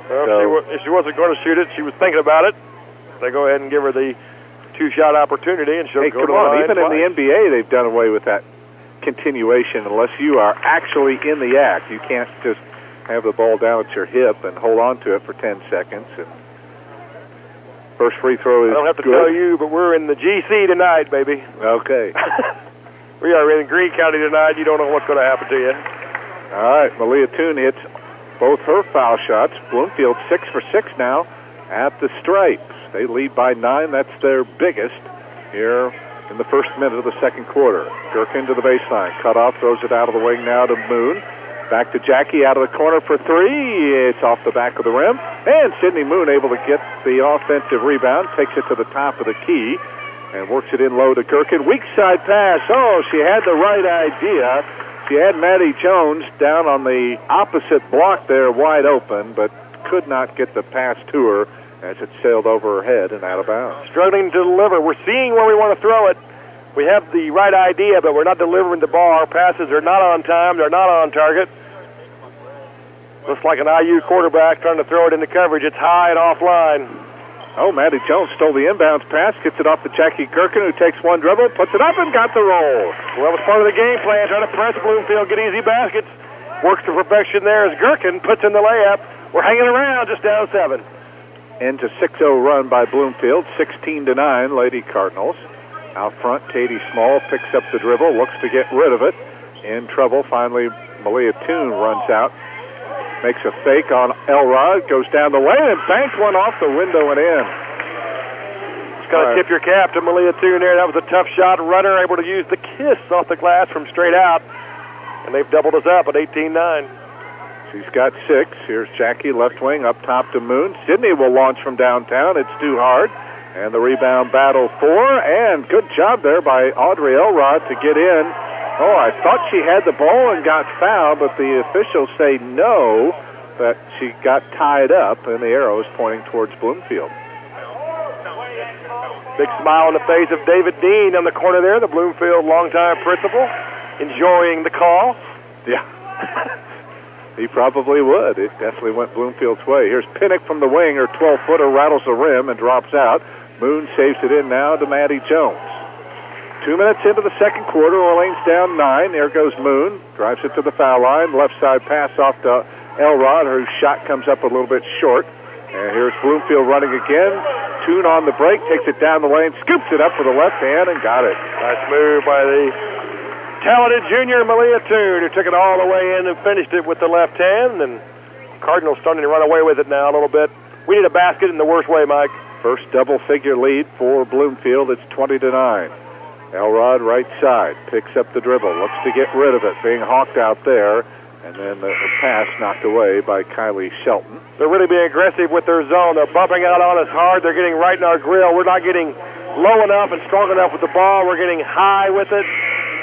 Well, if she wasn't going to shoot it, she was thinking about it. They go ahead and give her the two-shot opportunity, and she'll go to the line. Even in the NBA, they've done away with that continuation unless you are actually in the act. You can't just have the ball down at your hip and hold on to it for 10 seconds. And first free throw is I don't have to good. tell you, but we're in the GC tonight, baby. Okay. We are in Greene County tonight. You don't know what's going to happen to you. All right, Malia Toon hits both her foul shots. Bloomfield 6 for 6 now at the stripes. They lead by 9. That's their biggest here in the first minute of the second quarter. Gherkin to the baseline. Cut off, throws it out of the wing now to Moon. Back to Jackie out of the corner for 3. It's off the back of the rim. And Sydney Moon able to get the offensive rebound. Takes it to the top of the key and works it in low to Gherkin. Weak side pass. Oh, she had the right idea. She had Maddie Jones down on the opposite block there wide open, but could not get the pass to her as it sailed over her head and out of bounds. Struggling to deliver. We're seeing where we want to throw it. We have the right idea, but we're not delivering the ball. Our passes are not on time. They're not on target. Looks like an IU quarterback trying to throw it into coverage. It's high and offline. Oh, Maddie Jones stole the inbounds pass, gets it off to Jackie Gherkin, who takes one dribble, puts it up, and got the roll. Well, that was part of the game plan, trying to press Bloomfield, get easy baskets. Works to perfection there as Gherkin puts in the layup. We're hanging around, just down 7. Into 6-0 run by Bloomfield, 16-9, Lady Cardinals. Out front, Katie Small picks up the dribble, looks to get rid of it. In trouble, finally, Malia Toon runs out. Makes a fake on Elrod, goes down the lane, and banks one off the window and in. Just got to tip your cap to Malia Toon there. That was a tough shot. Runner able to use the kiss off the glass from straight out. And they've doubled us up at 18-9. She's got 6. Here's Jackie, left wing, up top to Moon. Sydney will launch from downtown. It's too hard. And the rebound battle for, and good job there by Audrey Elrod to get in. Oh, I thought she had the ball and got fouled, but the officials say no, that she got tied up, and the arrow is pointing towards Bloomfield. Big smile on the face of David Dean on the corner there, the Bloomfield longtime principal, enjoying the call. Yeah. He probably would. It definitely went Bloomfield's way. Here's Pinnock from the wing. Her 12-footer rattles the rim and drops out. Moon saves it in now to Maddie Jones. 2 minutes into the second quarter, Orleans down 9. There goes Moon. Drives it to the foul line. Left side pass off to Elrod. Her shot comes up a little bit short. And here's Bloomfield running again. Toon on the break. Takes it down the lane. Scoops it up with the left hand and got it. Nice move by the talented junior Malia Toon, who took it all the way in and finished it with the left hand. And Cardinals starting to run away with it now a little bit. We need a basket in the worst way, Mike. First double-figure lead for Bloomfield. It's 20-9. Elrod right side, picks up the dribble, looks to get rid of it, being hawked out there, and then the pass knocked away by Kylie Shelton. They're really being aggressive with their zone. They're bumping out on us hard. They're getting right in our grill. We're not getting low enough and strong enough with the ball. We're getting high with it.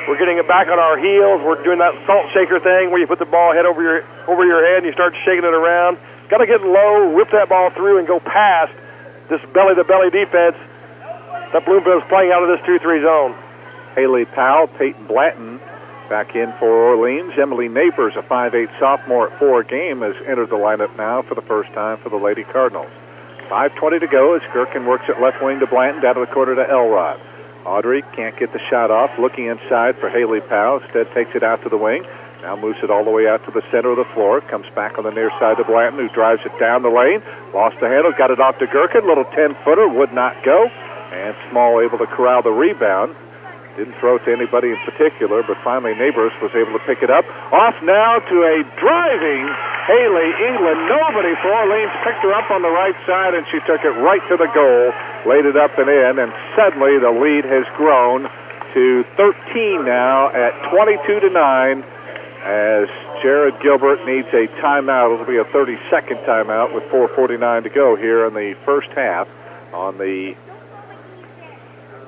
We're getting it back on our heels. We're doing that salt shaker thing where you put the ball head over your head and you start shaking it around. Got to get low, whip that ball through, and go past this belly-to-belly defense that Bloomfield's playing out of this 2-3 zone. Haley Powell, Peyton Blanton back in for Orleans. Emily Neighbors, a 5'8 sophomore at 4 game, has entered the lineup now for the first time for the Lady Cardinals. 5:20 to go as Gherkin works at left wing to Blanton, down to the quarter to Elrod. Audrey can't get the shot off, looking inside for Haley Powell. Instead takes it out to the wing. Now moves it all the way out to the center of the floor. Comes back on the near side to Blanton, who drives it down the lane. Lost the handle, got it off to Gherkin. Little 10-footer, would not go. And Small able to corral the rebound. Didn't throw it to anybody in particular, but finally Neighbors was able to pick it up. Off now to a driving Haley England. Nobody for Orleans picked her up on the right side, and she took it right to the goal, laid it up and in, and suddenly the lead has grown to 13 now at 22-9 as Jared Gilbert needs a timeout. It'll be a 30-second timeout with 4:49 to go here in the first half on the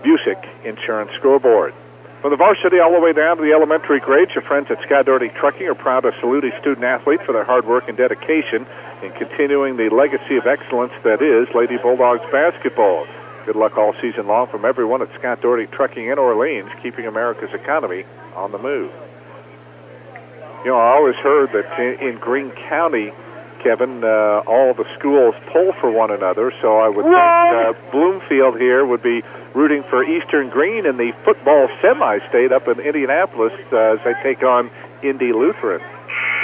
Busick Insurance scoreboard. From the varsity all the way down to the elementary grades, your friends at Scott Doherty Trucking are proud to salute a student-athlete for their hard work and dedication in continuing the legacy of excellence that is Lady Bulldogs basketball. Good luck all season long from everyone at Scott Doherty Trucking in Orleans, keeping America's economy on the move. You know, I always heard that in Greene County, Kevin, all the schools pull for one another, so I would think Bloomfield here would be rooting for Eastern Green in the football semi-state up in Indianapolis as they take on Indy Lutheran.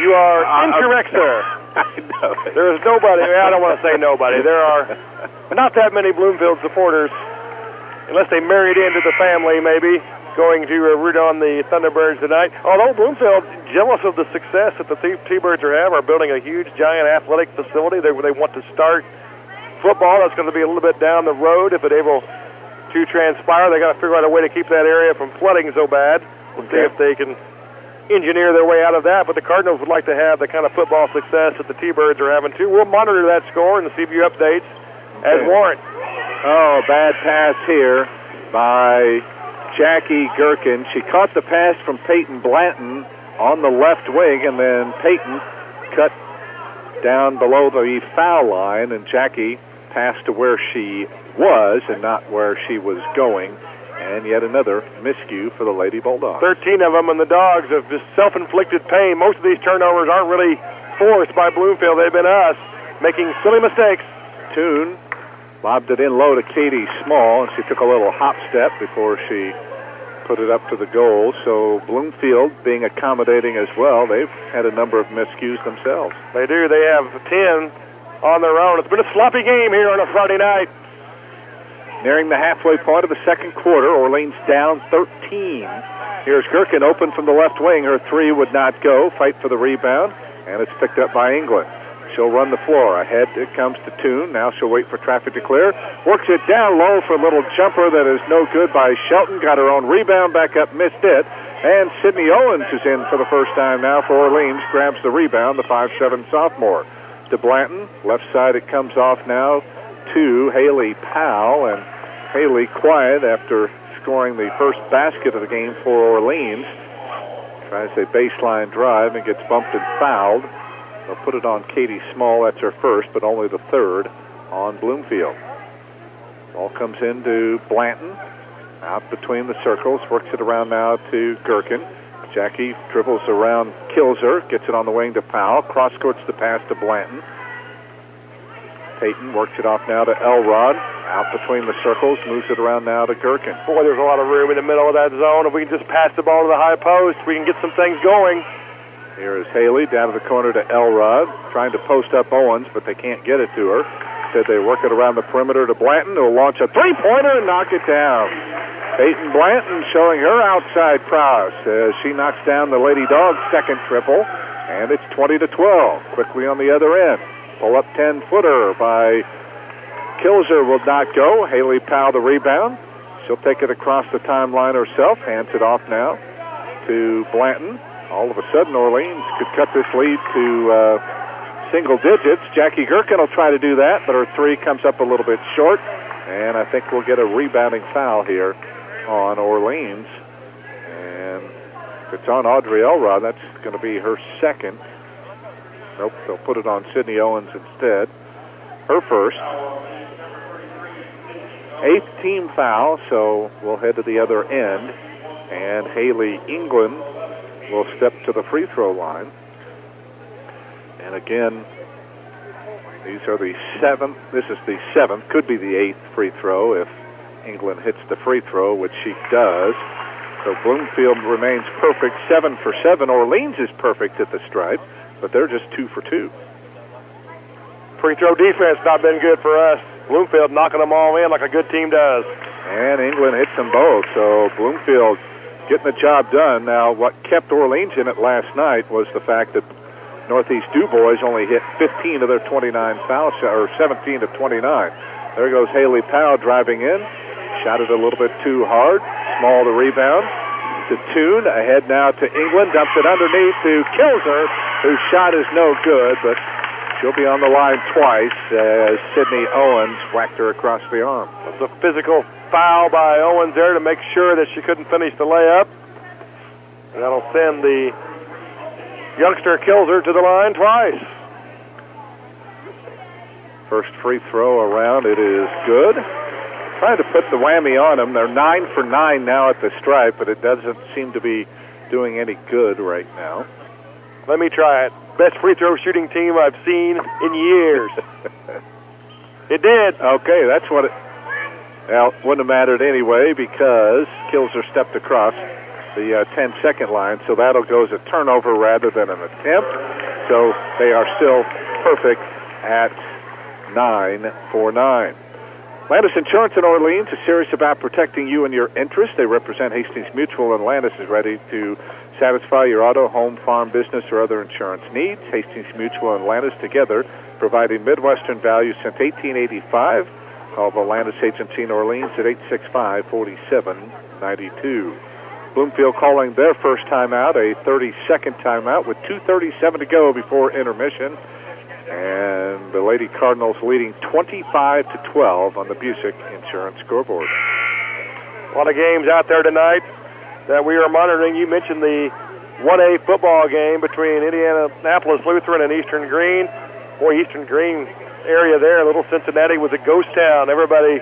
You are incorrect, sir. I know. There is nobody. I don't want to say nobody. There are not that many Bloomfield supporters, unless they married into the family, maybe, going to root on the Thunderbirds tonight. Although Bloomfield, jealous of the success that the T-Birds are building a huge, giant athletic facility. They want to start football. That's going to be a little bit down the road if it's able to transpire. They got to figure out a way to keep that area from flooding so bad. We'll see if they can engineer their way out of that. But the Cardinals would like to have the kind of football success that the T-Birds are having too. We'll monitor that score and see you updates as warrant. Oh, bad pass here by Jackie Gherkin. She caught the pass from Peyton Blanton on the left wing, and then Peyton cut down below the foul line, and Jackie passed to where she was and not where she was going. And yet another miscue for the Lady Bulldogs. 13 of them, and the Dogs have just self-inflicted pain. Most of these turnovers aren't really forced by Bloomfield. They've been us making silly mistakes. Toon lobbed it in low to Katie Small, and she took a little hop step before she put it up to the goal. So Bloomfield being accommodating as well. They've had a number of miscues themselves. They do. They have 10 on their own. It's been a sloppy game here on a Friday night. Nearing the halfway point of the second quarter, Orleans down 13. Here's Gherkin open from the left wing. Her three would not go. Fight for the rebound, and it's picked up by England. She'll run the floor. Ahead it comes to Toon. Now she'll wait for traffic to clear. Works it down low for a little jumper that is no good by Shelton. Got her own rebound, back up, missed it. And Sydney Owens is in for the first time now for Orleans. Grabs the rebound, the 5'7" sophomore. To Blanton. Left side it comes off now to Haley Powell. And Haley quiet after scoring the first basket of the game for Orleans. Tries a baseline drive and gets bumped and fouled. They'll put it on Katie Small. That's her first, but only the third on Bloomfield. Ball comes into Blanton. Out between the circles. Works it around now to Gherkin. Jackie dribbles around, kills her. Gets it on the wing to Powell. Cross-courts the pass to Blanton. Peyton works it off now to Elrod. Out between the circles. Moves it around now to Gherkin. Boy, there's a lot of room in the middle of that zone. If we can just pass the ball to the high post, we can get some things going. Here is Haley down to the corner to Elrod, trying to post up Owens, but they can't get it to her. Instead, they work it around the perimeter to Blanton, who'll launch a three-pointer and knock it down. Peyton Blanton showing her outside prowess as she knocks down the Lady Dogs' second triple, and it's 20-12. Quickly on the other end. Pull up 10-footer by Kilzer will not go. Haley Powell the rebound. She'll take it across the timeline herself. Hands it off now to Blanton. All of a sudden, Orleans could cut this lead to single digits. Jackie Gherkin will try to do that, but her three comes up a little bit short, and I think we'll get a rebounding foul here on Orleans. And if it's on Audrey Elrod, that's going to be her second. Nope, they'll put it on Sydney Owens instead. Her first. 8th team foul, so we'll head to the other end. And Haley England will step to the free throw line. And again, these are the 7th. This is the 7th. Could be the 8th free throw if England hits the free throw, which she does. So Bloomfield remains perfect, 7 for 7. Orleans is perfect at the stripe, but they're just 2 for 2. Free throw defense not been good for us. Bloomfield knocking them all in like a good team does. And England hits them both, so Bloomfield getting the job done. Now, what kept Orleans in it last night was the fact that Northeast DuBois only hit 15 of their 29 foul shots, or 17 of 29. There goes Haley Powell driving in. Shot it a little bit too hard. Small the rebound to Toon. Ahead now to England. Dumps it underneath to Kilzer, whose shot is no good, but she'll be on the line twice as Sydney Owens whacked her across the arm. It's a physical foul by Owens there to make sure that she couldn't finish the layup. And that'll send the youngster Kilzer to the line twice. First free throw around. It is good. Trying to put the whammy on them. They're 9 for 9 now at the stripe, but it doesn't seem to be doing any good right now. Let me try it. Best free throw shooting team I've seen in years. It did. Okay, that's what it... Well, wouldn't have mattered anyway because kills are stepped across the 10-second line, so that'll go as a turnover rather than an attempt. So they are still perfect at 9 for 9. Landis Insurance in Orleans is serious about protecting you and your interests. They represent Hastings Mutual, and Landis is ready to satisfy your auto, home, farm, business, or other insurance needs. Hastings Mutual and Landis together, providing Midwestern value since 1885. Call the Landis Agency in Orleans at 865-4792. Bloomfield calling their first timeout, a 30-second timeout with 2:37 to go before intermission. And the Lady Cardinals leading 25-12 on the Busick Insurance scoreboard. A lot of games out there tonight that we are monitoring. You mentioned the 1A football game between Indianapolis Lutheran and Eastern Green. Boy, Eastern Green area there, Little Cincinnati was a ghost town. Everybody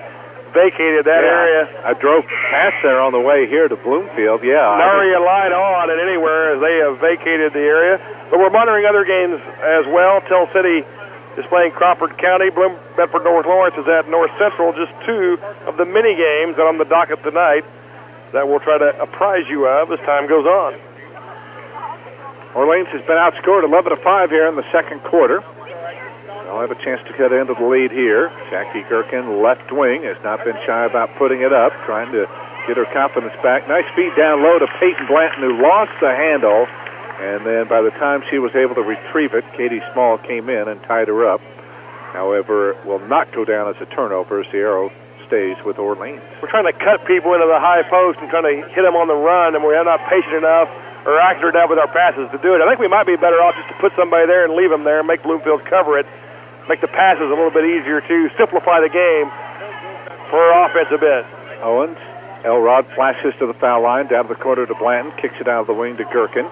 vacated that area. I drove past there on the way here to Bloomfield. Nary a light on and anywhere as they have vacated the area. But we're monitoring other games as well. Tell City is playing Crawford County. Bedford North Lawrence is at North Central. Just two of the many games that are on the docket tonight that we'll try to apprise you of as time goes on. Orleans has been outscored 11-5 here in the second quarter. They'll have a chance to get into the lead here. Jackie Gherkin, left wing, has not been shy about putting it up, trying to get her confidence back. Nice feed down low to Peyton Blanton, who lost the handle. And then by the time she was able to retrieve it, Katie Small came in and tied her up. However, it will not go down as a turnover as the arrow stays with Orleans. We're trying to cut people into the high post and trying to hit them on the run, and we're not patient enough or accurate enough with our passes to do it. I think we might be better off just to put somebody there and leave them there and make Bloomfield cover it, make the passes a little bit easier to simplify the game for our offensive end. Owens, Elrod flashes to the foul line, down to the corner to Blanton, kicks it out of the wing to Gherkin.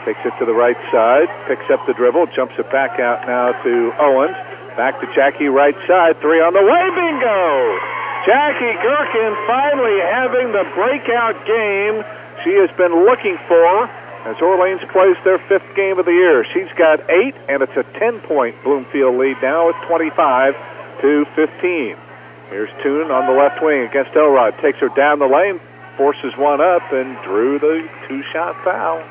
Takes it to the right side, picks up the dribble, jumps it back out now to Owens. Back to Jackie, right side, three on the way, bingo! Jackie Gherkin finally having the breakout game she has been looking for as Orleans plays their fifth game of the year. She's got 8, and it's a 10-point Bloomfield lead now at 25-15. Here's Toon on the left wing against Elrod. Takes her down the lane, forces one up, and drew the two-shot foul.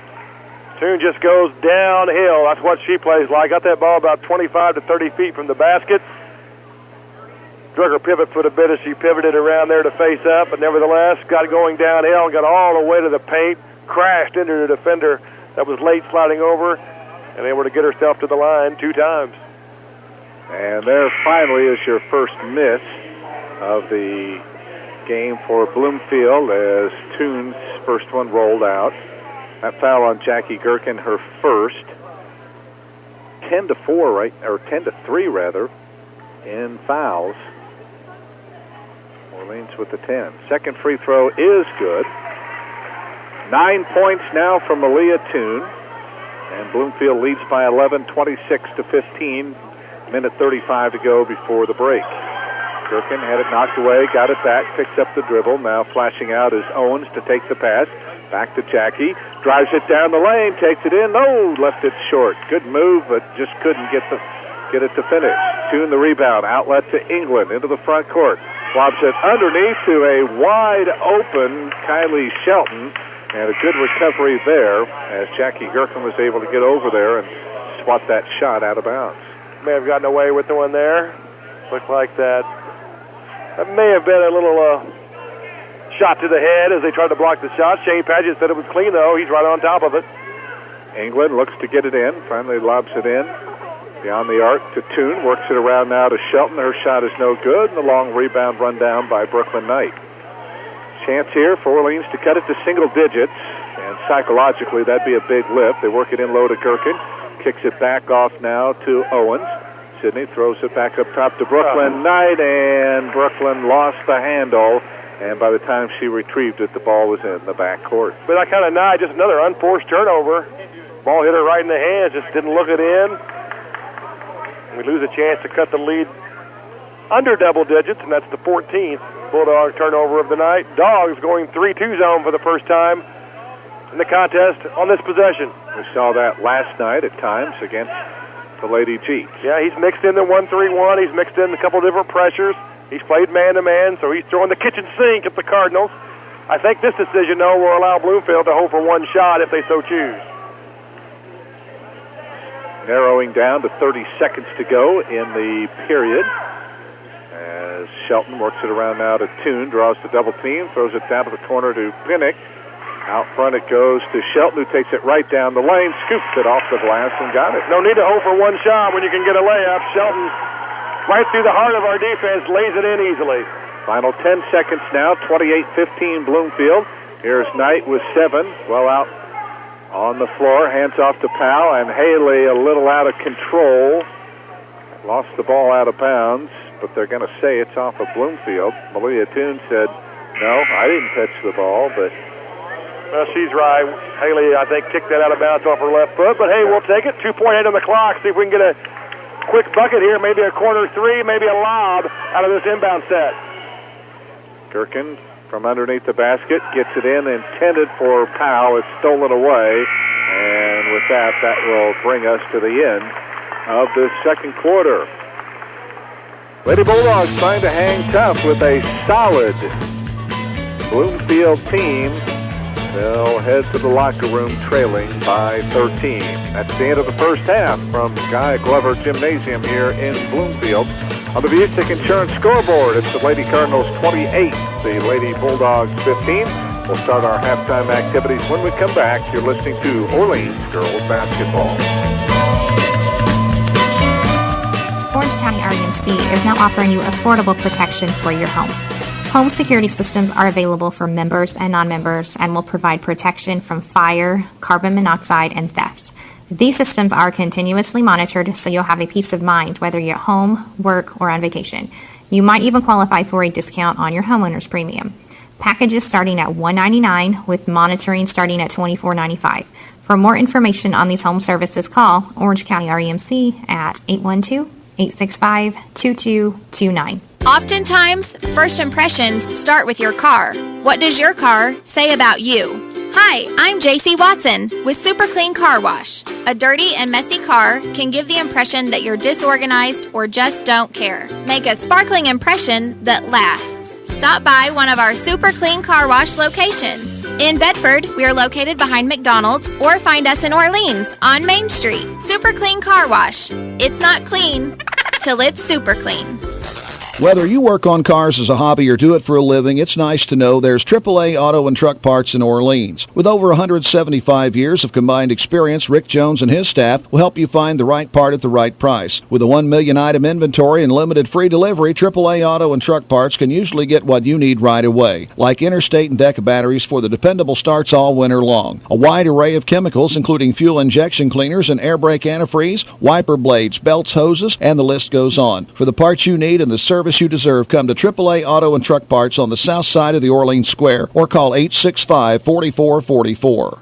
Toon just goes downhill. That's what she plays like. Got that ball about 25 to 30 feet from the basket. Drug her pivot foot a bit as she pivoted around there to face up, but nevertheless got going downhill and got all the way to the paint, crashed into the defender that was late sliding over, and able to get herself to the line 2 times. And there finally is your first miss of the game for Bloomfield as Toon's first one rolled out. That foul on Jackie Gherkin, her first. 10-4, right, or 10-3 rather, in fouls. Orleans with the 10. Second free throw is good. 9 points now from Malia Toon, and Bloomfield leads by 11, 26-15. Minute 35 to go before the break. Gherkin had it knocked away, got it back, picks up the dribble. Now flashing out is Owens to take the pass. Back to Jackie. Drives it down the lane, takes it in. No, left it short. Good move, but just couldn't get it to finish. Toon the rebound. Outlet to England into the front court. Lobs it underneath to a wide open Kylie Shelton. And a good recovery there as Jackie Gherkin was able to get over there and swat that shot out of bounds. May have gotten away with the one there. Looked like that. That may have been a little shot to the head as they tried to block the shot. Shane Padgett said it was clean, though. He's right on top of it. England looks to get it in. Finally lobs it in. Beyond the arc to Toon. Works it around now to Shelton. Her shot is no good. And the long rebound run down by Brooklyn Knight. Chance here for Orleans to cut it to single digits. And psychologically, that'd be a big lift. They work it in low to Gherkin. Kicks it back off now to Owens. Sydney throws it back up top to Brooklyn Knight. And Brooklyn lost the handle. And by the time she retrieved it, the ball was in the back court. But that kind of night, just another unforced turnover. Ball hit her right in the hands, just didn't look it in. We lose a chance to cut the lead under double digits, and that's the 14th Bulldog turnover of the night. Dogs going 3-2 zone for the first time in the contest on this possession. We saw that last night at times against the Lady Jeeps. Yeah, he's mixed in the 1-3-1. He's mixed in a couple different pressures. He's played man-to-man, so he's throwing the kitchen sink at the Cardinals. I think this decision, though, will allow Bloomfield to hold for one shot if they so choose. Narrowing down to 30 seconds to go in the period as Shelton works it around now to Toon, draws the double team, throws it down to the corner to Pinnock. Out front it goes to Shelton, who takes it right down the lane, scoops it off the glass and got it. No need to hold for one shot when you can get a layup. Shelton, right through the heart of our defense, lays it in easily. Final 10 seconds now, 28-15 Bloomfield. Here's Knight with 7, well out on the floor, hands off to Powell, and Haley a little out of control. Lost the ball out of bounds, but they're going to say it's off of Bloomfield. Malia Toon said, no, I didn't touch the ball, but... Well, she's right. Haley, I think, kicked that out of bounds off her left foot, but hey, we'll take it. 2.8 on the clock. See if we can get a quick bucket here, maybe a corner three, maybe a lob out of this inbound set. Gherkin from underneath the basket gets it in, intended for Powell. It's stolen away, and with that will bring us to the end of the second quarter. Lady Bulldogs trying to hang tough with a solid Bloomfield team. They'll head to the locker room trailing by 13. That's the end of the first half from Guy Glover Gymnasium here in Bloomfield. On the Busick Insurance scoreboard, it's the Lady Cardinals 28, the Lady Bulldogs 15. We'll start our halftime activities when we come back. You're listening to Orleans Girls Basketball. Orange County REMC is now offering you affordable protection for your home. Home security systems are available for members and non-members and will provide protection from fire, carbon monoxide, and theft. These systems are continuously monitored, so you'll have a peace of mind whether you're at home, work, or on vacation. You might even qualify for a discount on your homeowner's premium. Packages starting at $199 with monitoring starting at $24.95. For more information on these home services, call Orange County REMC at 812-865-2229. Oftentimes, first impressions start with your car. What does your car say about you? Hi, I'm JC Watson with Super Clean Car Wash. A dirty and messy car can give the impression that you're disorganized or just don't care. Make a sparkling impression that lasts. Stop by one of our Super Clean Car Wash locations. In Bedford, we are located behind McDonald's, or find us in Orleans on Main Street. Super Clean Car Wash. It's not clean till it's super clean. Whether you work on cars as a hobby or do it for a living, it's nice to know there's AAA Auto and Truck Parts in Orleans. With over 175 years of combined experience, Rick Jones and his staff will help you find the right part at the right price. With a 1 million item inventory and limited free delivery, AAA Auto and Truck Parts can usually get what you need right away, like interstate and deck batteries for the dependable starts all winter long. A wide array of chemicals, including fuel injection cleaners and air brake antifreeze, wiper blades, belts, hoses, and the list goes on. For the parts you need and the service you deserve, come to AAA Auto and Truck Parts on the south side of the Orleans Square or call 865-4444.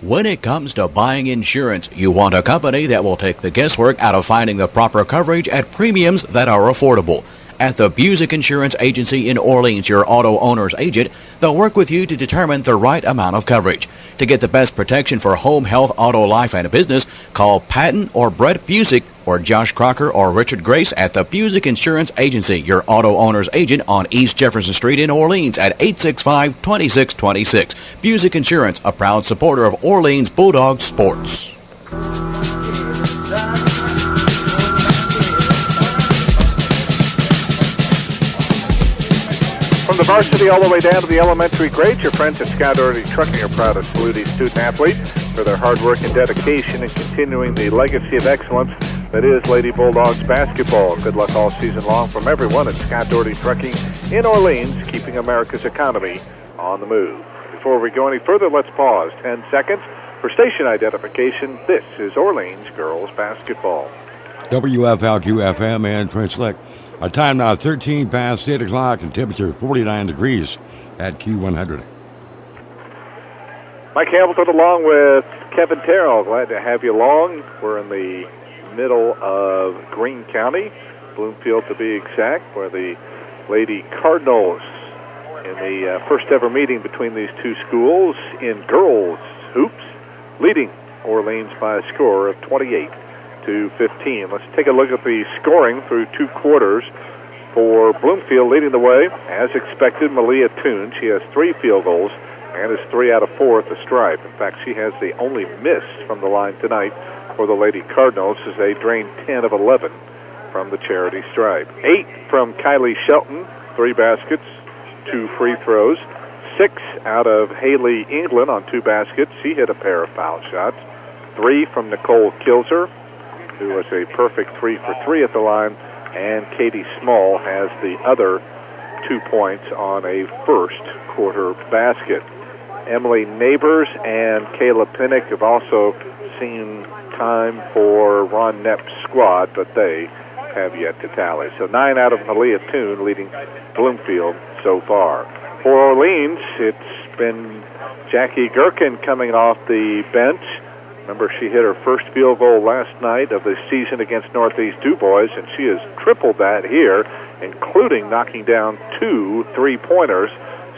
When it comes to buying insurance, you want a company that will take the guesswork out of finding the proper coverage at premiums that are affordable. At the Busick Insurance Agency in Orleans, your auto owner's agent, they'll work with you to determine the right amount of coverage. To get the best protection for home, health, auto, life, and business, call Patton or Brett Busick or Josh Crocker or Richard Grace at the Busick Insurance Agency, your auto owner's agent on East Jefferson Street in Orleans at 865-2626. Busick Insurance, a proud supporter of Orleans Bulldog sports. From the varsity all the way down to the elementary grades, your friends at Scott Doherty Trucking are proud to salute each student athlete for their hard work and dedication in continuing the legacy of excellence that is Lady Bulldogs basketball. Good luck all season long from everyone at Scott Doherty Trucking in Orleans, keeping America's economy on the move. Before we go any further, let's pause 10 seconds for station identification. This is Orleans Girls Basketball. WFLQ FM and Prince Lick. Our time now 13 past 8 o'clock and temperature 49 degrees at Q100. Mike Hamilton along with Kevin Terrell. Glad to have you along. We're in the middle of Greene County, Bloomfield to be exact, where the Lady Cardinals in the first ever meeting between these two schools in girls hoops, leading Orleans by a score of 28-15. Let's take a look at the scoring through two quarters For Bloomfield, leading the way, as expected, Malia Toon. She has 3 field goals and is 3 out of 4 at the stripe. In fact, she has the only miss from the line tonight for the Lady Cardinals as they drain 10 of 11 from the charity stripe. 8 from Kylie Shelton, 3 baskets, 2 free throws. 6 out of Haley England on 2 baskets. She hit a pair of foul shots. 3 from Nicole Kilzer, who was a perfect 3 for 3 at the line. And Katie Small has the other 2 points on a first quarter basket. Emily Neighbors and Kayla Pinnock have also seen time for Ron Knapp's squad, but they have yet to tally. So 9 out of Malia Toon leading Bloomfield so far. For Orleans, it's been Jackie Gherkin coming off the bench. Remember, she hit her first field goal last night of the season against Northeast DuBois, and she has tripled that here, including knocking down 2 3-pointers.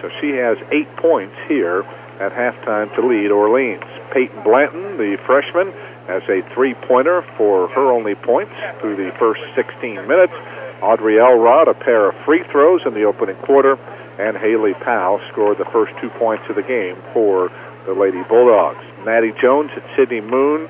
So she has 8 points here at halftime to lead Orleans. Peyton Blanton, the freshman, has a 3-pointer for her only points through the first 16 minutes. Audrey Elrod, a pair of free throws in the opening quarter, and Haley Powell scored the first 2 points of the game for the Lady Bulldogs. Maddie Jones and Sydney Moon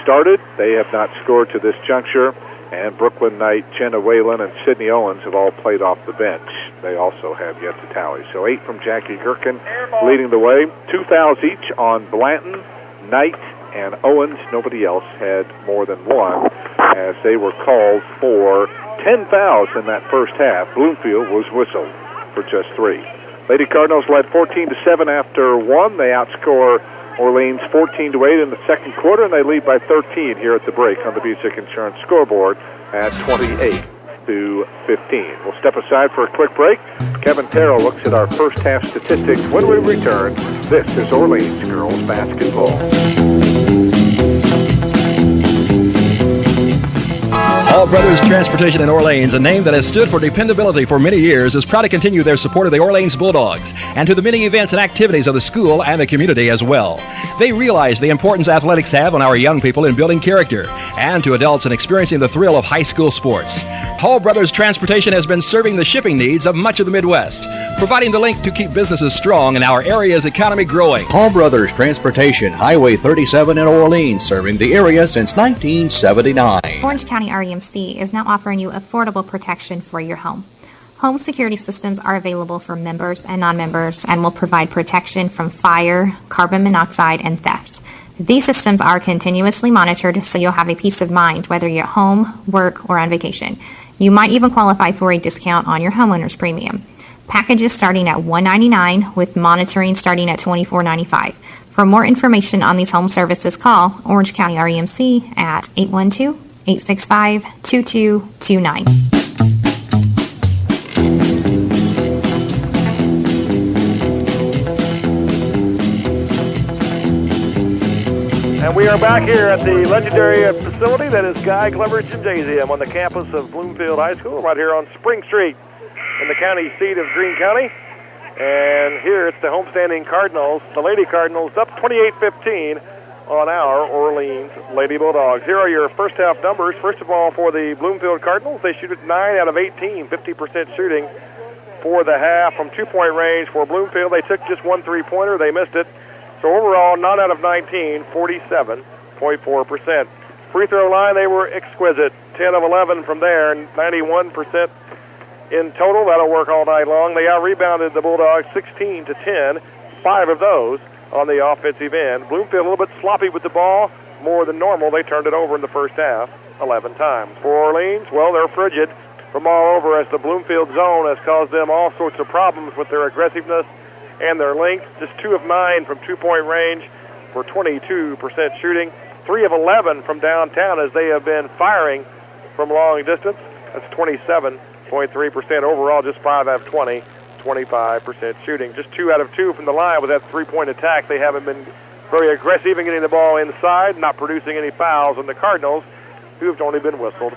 started. They have not scored to this juncture. And Brooklyn Knight, Jenna Whalen, and Sydney Owens have all played off the bench. They also have yet to tally. So 8 from Jackie Gherkin leading the way. 2 fouls each on Blanton, Knight, and Owens. Nobody else had more than 1 as they were called for 10 fouls in that first half. Bloomfield was whistled for just 3. Lady Cardinals led 14-7 after 1. They outscore Orleans 14-8 in the second quarter, and they lead by 13 here at the break on the Busick Insurance scoreboard at 28-15. We'll step aside for a quick break. Kevin Terrell looks at our first half statistics when we return. This is Orleans girls basketball. All Brothers Transportation in Orleans, a name that has stood for dependability for many years, is proud to continue their support of the Orleans Bulldogs and to the many events and activities of the school and the community as well. They realize the importance athletics have on our young people in building character and to adults in experiencing the thrill of high school sports. Hall Brothers Transportation has been serving the shipping needs of much of the Midwest, providing the link to keep businesses strong and our area's economy growing. Hall Brothers Transportation, Highway 37 in Orleans, serving the area since 1979. Orange County REMC is now offering you affordable protection for your home. Home security systems are available for members and non-members and will provide protection from fire, carbon monoxide, and theft. These systems are continuously monitored, so you'll have a peace of mind whether you're at home, work, or on vacation. You might even qualify for a discount on your homeowner's premium. Packages starting at $199 with monitoring starting at $24.95. For more information on these home services, call Orange County REMC at 812-865-2229. And we are back here at the legendary facility that is Guy Glover Gymnasium on the campus of Bloomfield High School, right here on Spring Street in the county seat of Greene County. And here it's the homestanding Cardinals, the Lady Cardinals, up 28-15 on our Orleans Lady Bulldogs. Here are your first half numbers. First of all, for the Bloomfield Cardinals, they shoot at 9 out of 18, 50% shooting for the half from two-point range. For Bloomfield, they took just 1 3-pointer. They missed it. So overall, 9 out of 19, 47.4%. Free throw line, they were exquisite. 10 of 11 from there, 91% in total. That'll work all night long. They out-rebounded the Bulldogs 16-10, 5 of those on the offensive end. Bloomfield a little bit sloppy with the ball, more than normal. They turned it over in the first half 11 times. For Orleans, well, they're frigid from all over as the Bloomfield zone has caused them all sorts of problems with their aggressiveness and their length. Just 2 of 9 from two-point range for 22% shooting. 3 of 11 from downtown as they have been firing from long distance. That's 27.3% overall, just 5 out of 20, 25% shooting. Just 2 out of 2 from the line with that three-point attack. They haven't been very aggressive in getting the ball inside, not producing any fouls on the Cardinals, who have only been whistled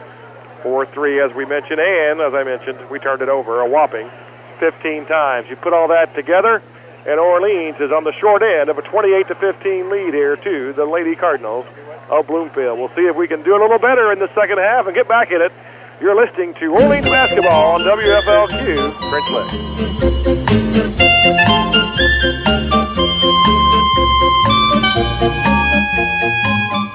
4-3, as we mentioned. And, as I mentioned, we turned it over a whopping 15 times. You put all that together, and Orleans is on the short end of a 28-15 lead here to the Lady Cardinals of Bloomfield. We'll see if we can do a little better in the second half and get back in it You're listening to Orleans Basketball on WFLQ French Lick.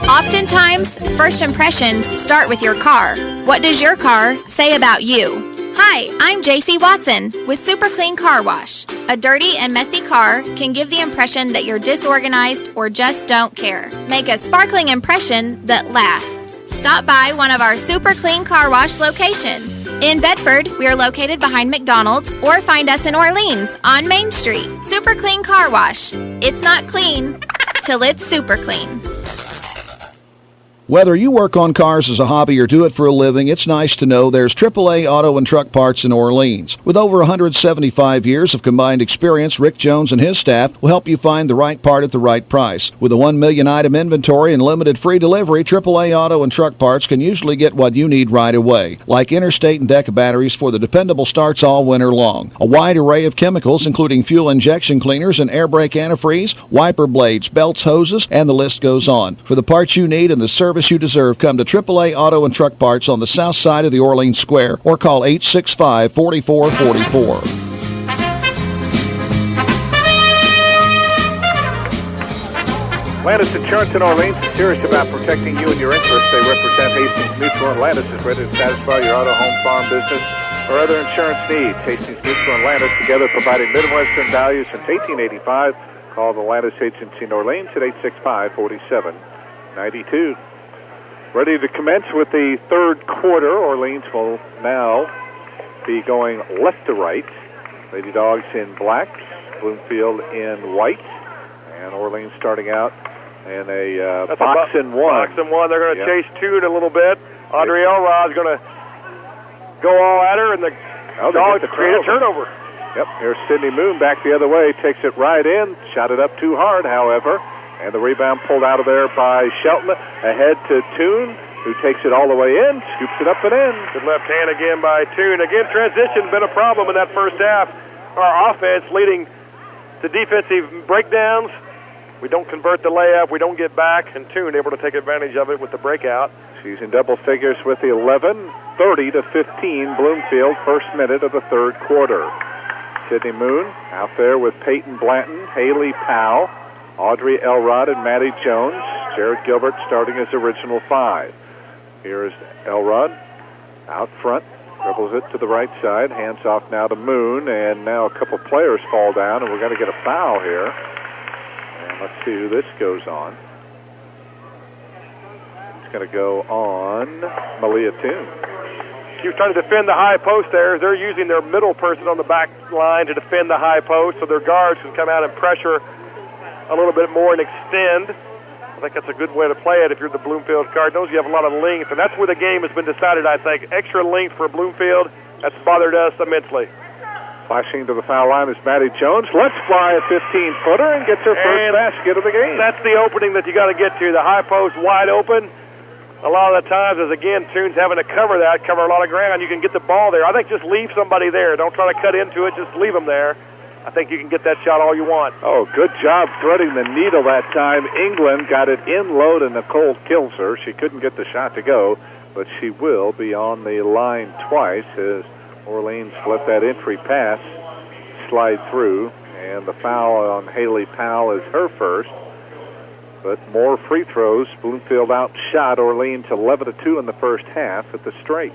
Oftentimes, first impressions start with your car. What does your car say about you? Hi, I'm JC Watson with Super Clean Car Wash. A dirty and messy car can give the impression that you're disorganized or just don't care. Make a sparkling impression that lasts. Stop by one of our Super Clean Car Wash locations. In Bedford, we are located behind McDonald's, or find us in Orleans on Main Street. Super Clean Car Wash. It's not clean till it's super clean. Whether you work on cars as a hobby or do it for a living, it's nice to know there's AAA Auto and Truck Parts in Orleans. With over 175 years of combined experience, Rick Jones and his staff will help you find the right part at the right price. With a 1 million item inventory and limited free delivery, AAA Auto and Truck Parts can usually get what you need right away, like interstate and DECA batteries for the dependable starts all winter long. A wide array of chemicals, including fuel injection cleaners and air brake antifreeze, wiper blades, belts, hoses, and the list goes on. For the parts you need and the service you deserve, come to AAA Auto and Truck Parts on the south side of the Orleans Square or call 865-4444. Landis Insurance in Orleans is serious about protecting you and your interests. They represent Hastings Mutual, and Landis is ready to satisfy your auto, home, farm, business, or other insurance needs. Hastings Mutual and Landis together providing Midwestern values since 1885. Call the Landis Agency in Orleans at 865-4792. Ready to commence with the third quarter. Orleans will now be going left to right. Lady Dogs in black, Bloomfield in white, and Orleans starting out in a box and one. Box and one. They're going to chase two in a little bit. Audrey Elrod's going to go all at her, and the Dogs create a turnover. Yep, here's Sydney Moon back the other way, takes it right in, shot it up too hard, however. And the rebound pulled out of there by Shelton. Ahead to Toon, who takes it all the way in, scoops it up and in. Good left hand again by Toon. Again, transition been a problem in that first half. Our offense leading to defensive breakdowns. We don't convert the layup. We don't get back. And Toon able to take advantage of it with the breakout. She's in double figures with the 11, 30-15 Bloomfield, first minute of the third quarter. Sydney Moon out there with Peyton Blanton, Haley Powell, Audrey Elrod, and Maddie Jones. Jared Gilbert starting as original five. Here's Elrod out front, dribbles it to the right side, hands off now to Moon, and now a couple players fall down, and we're going to get a foul here. And let's see who this goes on. It's going to go on Malia Toon. She was trying to defend the high post there. They're using their middle person on the back line to defend the high post, so their guards can come out and pressure a little bit more and extend. I think that's a good way to play it if you're the Bloomfield Cardinals. You have a lot of length, and that's where the game has been decided, I think. Extra length for Bloomfield. That's bothered us immensely. Flashing to the foul line is Maddie Jones. Let's fly a 15-footer and gets her first basket of the game. That's the opening that you got to get to. The high post wide open. A lot of the times, as again, Toon's having to cover a lot of ground. You can get the ball there. I think just leave somebody there. Don't try to cut into it. Just leave them there. I think you can get that shot all you want. Oh, good job threading the needle that time. England got it in low to Nicole Kilser. She couldn't get the shot to go, but she will be on the line twice as Orleans let that entry pass slide through. And the foul on Haley Powell is her first. But more free throws. Bloomfield outshot Orleans 11-2 in the first half at the straight.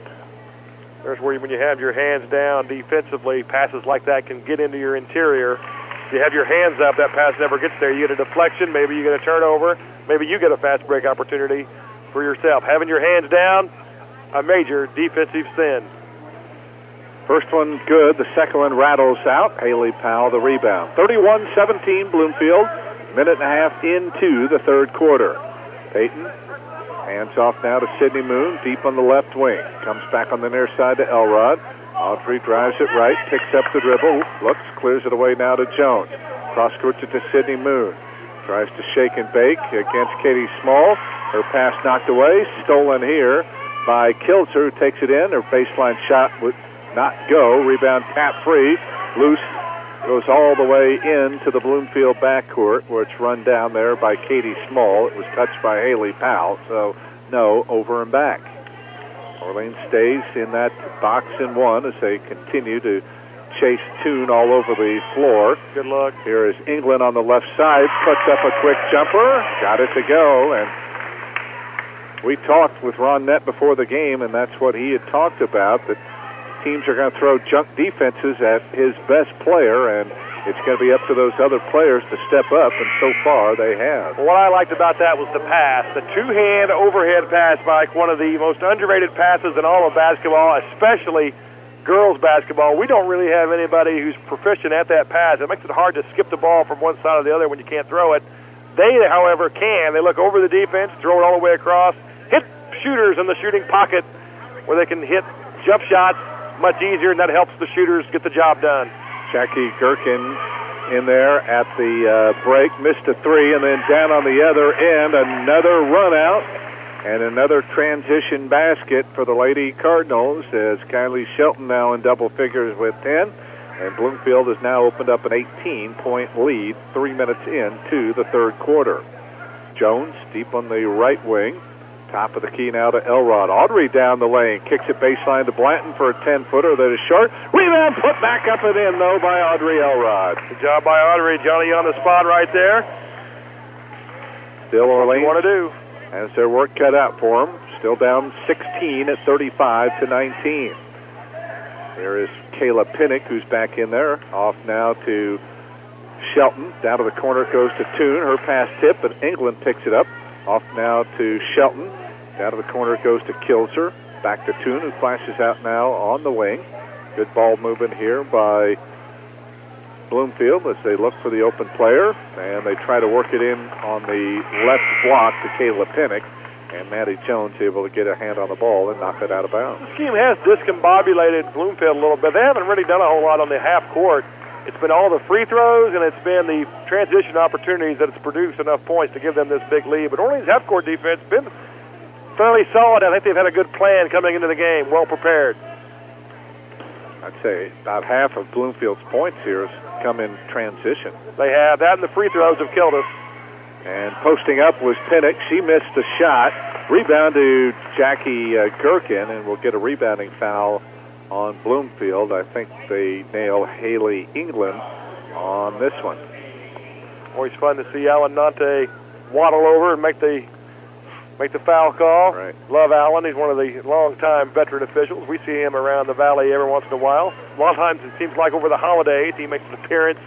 There's where when you have your hands down defensively, passes like that can get into your interior. If you have your hands up, that pass never gets there. You get a deflection, maybe you get a turnover, maybe you get a fast break opportunity for yourself. Having your hands down, a major defensive sin. First one good. The second one rattles out. Haley Powell the rebound. 31-17 Bloomfield. Minute and a half into the third quarter. Peyton hands off now to Sydney Moon, deep on the left wing. Comes back on the near side to Elrod. Audrey drives it right, picks up the dribble, looks, clears it away now to Jones. Cross-courts it to Sydney Moon. Tries to shake and bake against Katie Small. Her pass knocked away, stolen here by Kilser, who takes it in. Her baseline shot would not go. Rebound tap free. Loose. Goes all the way into the Bloomfield backcourt, where it's run down there by Katie Small. It was touched by Haley Powell, so no, over and back. Orleans stays in that box and one as they continue to chase Toon all over the floor. Good luck. Here is England on the left side, puts up a quick jumper, got it to go, and we talked with Ron Nett before the game, and that's what he had talked about, that teams are going to throw junk defenses at his best player, and it's going to be up to those other players to step up, and so far they have. What I liked about that was the pass, the two-hand overhead pass, Mike, one of the most underrated passes in all of basketball, especially girls basketball. We don't really have anybody who's proficient at that pass. It makes it hard to skip the ball from one side or the other when you can't throw it. They, however, can. They look over the defense, throw it all the way across, hit shooters in the shooting pocket where they can hit jump shots much easier, and that helps the shooters get the job done. Jackie Gherkin in there at the break, missed a three, and then down on the other end, another run out and another transition basket for the Lady Cardinals as Kylie Shelton now in double figures with 10, and Bloomfield has now opened up an 18-point lead 3 minutes into the third quarter. Jones deep on the right wing. Top of the key now to Elrod. Audrey down the lane. Kicks it baseline to Blanton for a 10-footer that is short. Rebound put back up and in, though, by Audrey Elrod. Good job by Audrey. Johnny on the spot right there. Still Orleans. What do you want to do? Has their work cut out for them. Still down 16 at 35-19. There is Kayla Pinnock, who's back in there. Off now to Shelton. Down to the corner it goes to Toon. Her pass tip, but England picks it up. Off now to Shelton. Down to the corner it goes to Kilser. Back to Toon, who flashes out now on the wing. Good ball movement here by Bloomfield as they look for the open player. And they try to work it in on the left block to Kayla Pinnock. And Maddie Jones able to get a hand on the ball and knock it out of bounds. The scheme has discombobulated Bloomfield a little bit. They haven't really done a whole lot on the half court. It's been all the free throws, and it's been the transition opportunities that it's produced enough points to give them this big lead. But Orleans' half-court defense has been fairly solid. I think they've had a good plan coming into the game, well prepared. I'd say about half of Bloomfield's points here has come in transition. They have. That and the free throws have killed us. And posting up was Pinnock. She missed the shot. Rebound to Jackie Gherkin, and we'll get a rebounding foul on Bloomfield. I think they nail Haley England on this one. Always fun to see Alan Nante waddle over and make the foul call. Right. Love Alan. He's one of the long-time veteran officials. We see him around the valley every once in a while. A lot of times it seems like over the holidays he makes an appearance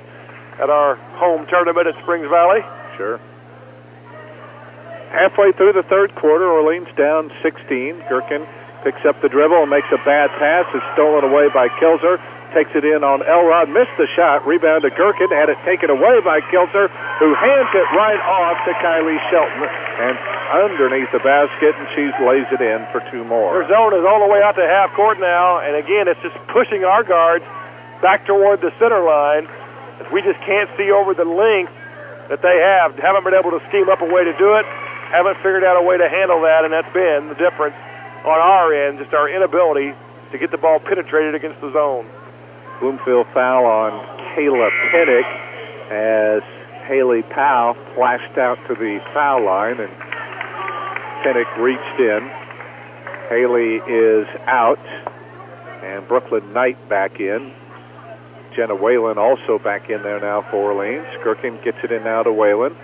at our home tournament at Springs Valley. Sure. Halfway through the third quarter, Orleans down 16. Gherkin picks up the dribble and makes a bad pass. It's stolen away by Kilser. Takes it in on Elrod. Missed the shot. Rebound to Gherkin. Had it taken away by Kilser, who hands it right off to Kylie Shelton. And underneath the basket, and she lays it in for two more. Their zone is all the way out to half court now. And again, it's just pushing our guards back toward the center line. We just can't see over the length that they have. Haven't been able to scheme up a way to do it. Haven't figured out a way to handle that, and that's been the difference on our end, just our inability to get the ball penetrated against the zone. Bloomfield foul on Kayla Pinnock as Haley Powell flashed out to the foul line, and Pinnock reached in. Haley is out, and Brooklyn Knight back in. Jenna Whalen also back in there now for Orleans. Gherkin gets it in now to Whalen.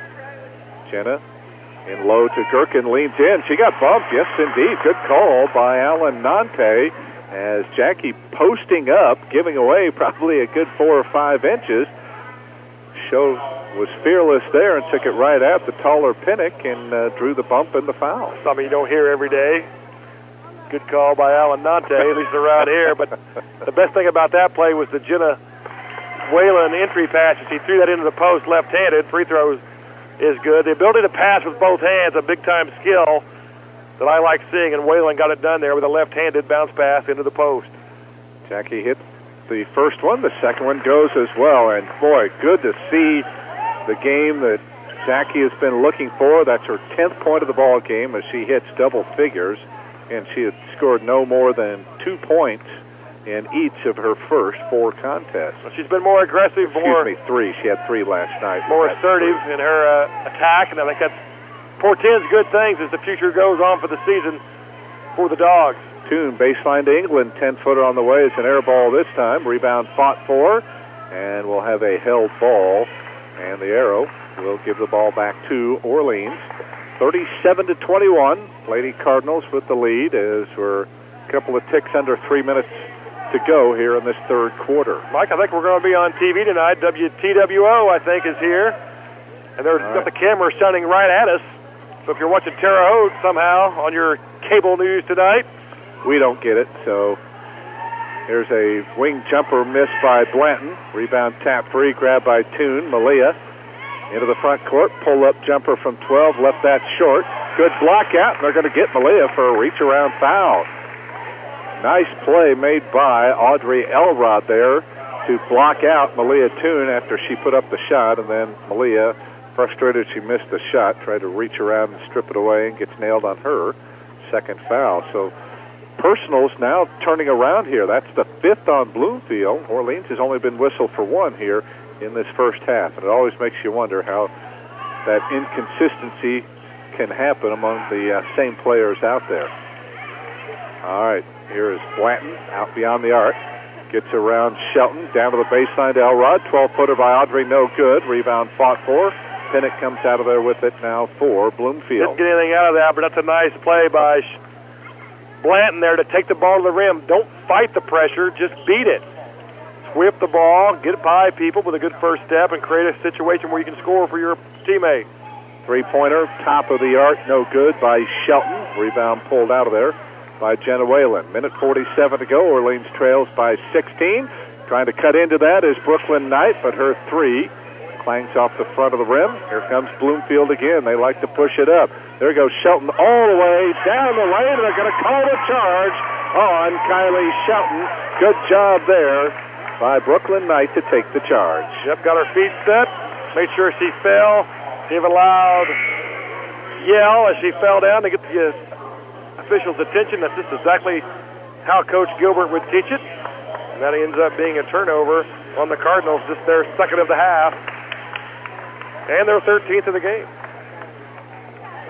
Jenna in low to Gherkin, leans in. She got bumped. Yes, indeed. Good call by Alan Nante as Jackie posting up, giving away probably a good 4 or 5 inches. Show was fearless there and took it right at the taller Pinnock and drew the bump and the foul. Something you don't hear every day. Good call by Alan Nante, at least around here. But the best thing about that play was the Jenna Whalen entry pass. She threw that into the post left-handed. Free throws is good. The ability to pass with both hands, a big-time skill that I like seeing, and Whalen got it done there with a left-handed bounce pass into the post. Jackie hit the first one. The second one goes as well, and boy, good to see the game that Jackie has been looking for. That's her 10th point of the ball game as she hits double figures, and she had scored no more than 2 points in each of her first 4 contests. Well, she's been more aggressive, Excuse me, 3. She had 3 last night. More assertive in her attack, and I think that portends good things as the future goes on for the season for the Dogs. Toon, baseline to England, 10-footer on the way. It's an air ball this time. Rebound fought for, and we'll have a held ball, and the arrow will give the ball back to Orleans. 37-21. Lady Cardinals with the lead as we're a couple of ticks under 3 minutes to go here in this third quarter. Mike, I think we're going to be on TV tonight. WTWO, I think, is here. And they've got the camera shining right at us. So if you're watching Terre Haute somehow on your cable news tonight, we don't get it. So here's a wing jumper missed by Blanton. Rebound tap free, grabbed by Toon. Malia into the front court. Pull-up jumper from 12, left that short. Good block out, and they're going to get Malia for a reach-around foul. Nice play made by Audrey Elrod there to block out Malia Toon after she put up the shot, and then Malia, frustrated she missed the shot, tried to reach around and strip it away and gets nailed on her second foul. So personals now turning around here. That's the fifth on Bloomfield. Orleans has only been whistled for one here in this first half, and it always makes you wonder how that inconsistency can happen among the same players out there. All right, here is Blanton out beyond the arc. Gets around Shelton, down to the baseline to Elrod. 12-footer by Audrey, no good. Rebound fought for. Pinnock comes out of there with it now for Bloomfield. Didn't get anything out of that, but that's a nice play by Blanton there to take the ball to the rim. Don't fight the pressure, just beat it. Whip the ball, get it by people with a good first step, and create a situation where you can score for your teammate. Three-pointer, top of the arc, no good by Shelton. Rebound pulled out of there by Jenna Whalen. Minute 47 to go. Orleans trails by 16. Trying to cut into that is Brooklyn Knight, but her three clangs off the front of the rim. Here comes Bloomfield again. They like to push it up. There goes Shelton all the way down the lane. They're going to call the charge on Kylie Shelton. Good job there by Brooklyn Knight to take the charge. Yep, got her feet set. Made sure she fell. Gave a loud yell as she fell down to get the officials' attention. That's just exactly how Coach Gilbert would teach it. And that ends up being a turnover on the Cardinals, just their second of the half. And their 13th of the game.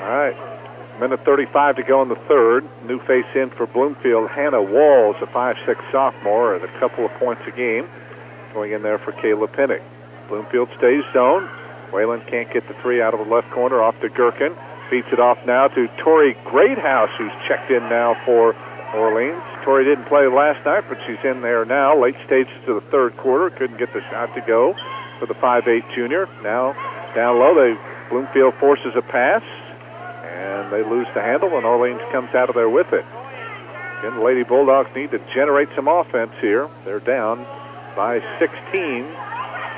All right. Minute 35 to go in the third. New face in for Bloomfield. Hannah Walls, a 5'6" sophomore, and a couple of points a game. Going in there for Kayla Pinnock. Bloomfield stays zone. Whalen can't get the three out of the left corner. Off to Gherkin. Feeds it off now to Tori Greathouse, who's checked in now for Orleans. Tori didn't play last night, but she's in there now. Late stages to the third quarter. Couldn't get the shot to go for the 5'8" junior. Now down low, Bloomfield forces a pass, and they lose the handle, and Orleans comes out of there with it. Again, the Lady Bulldogs need to generate some offense here. They're down by 16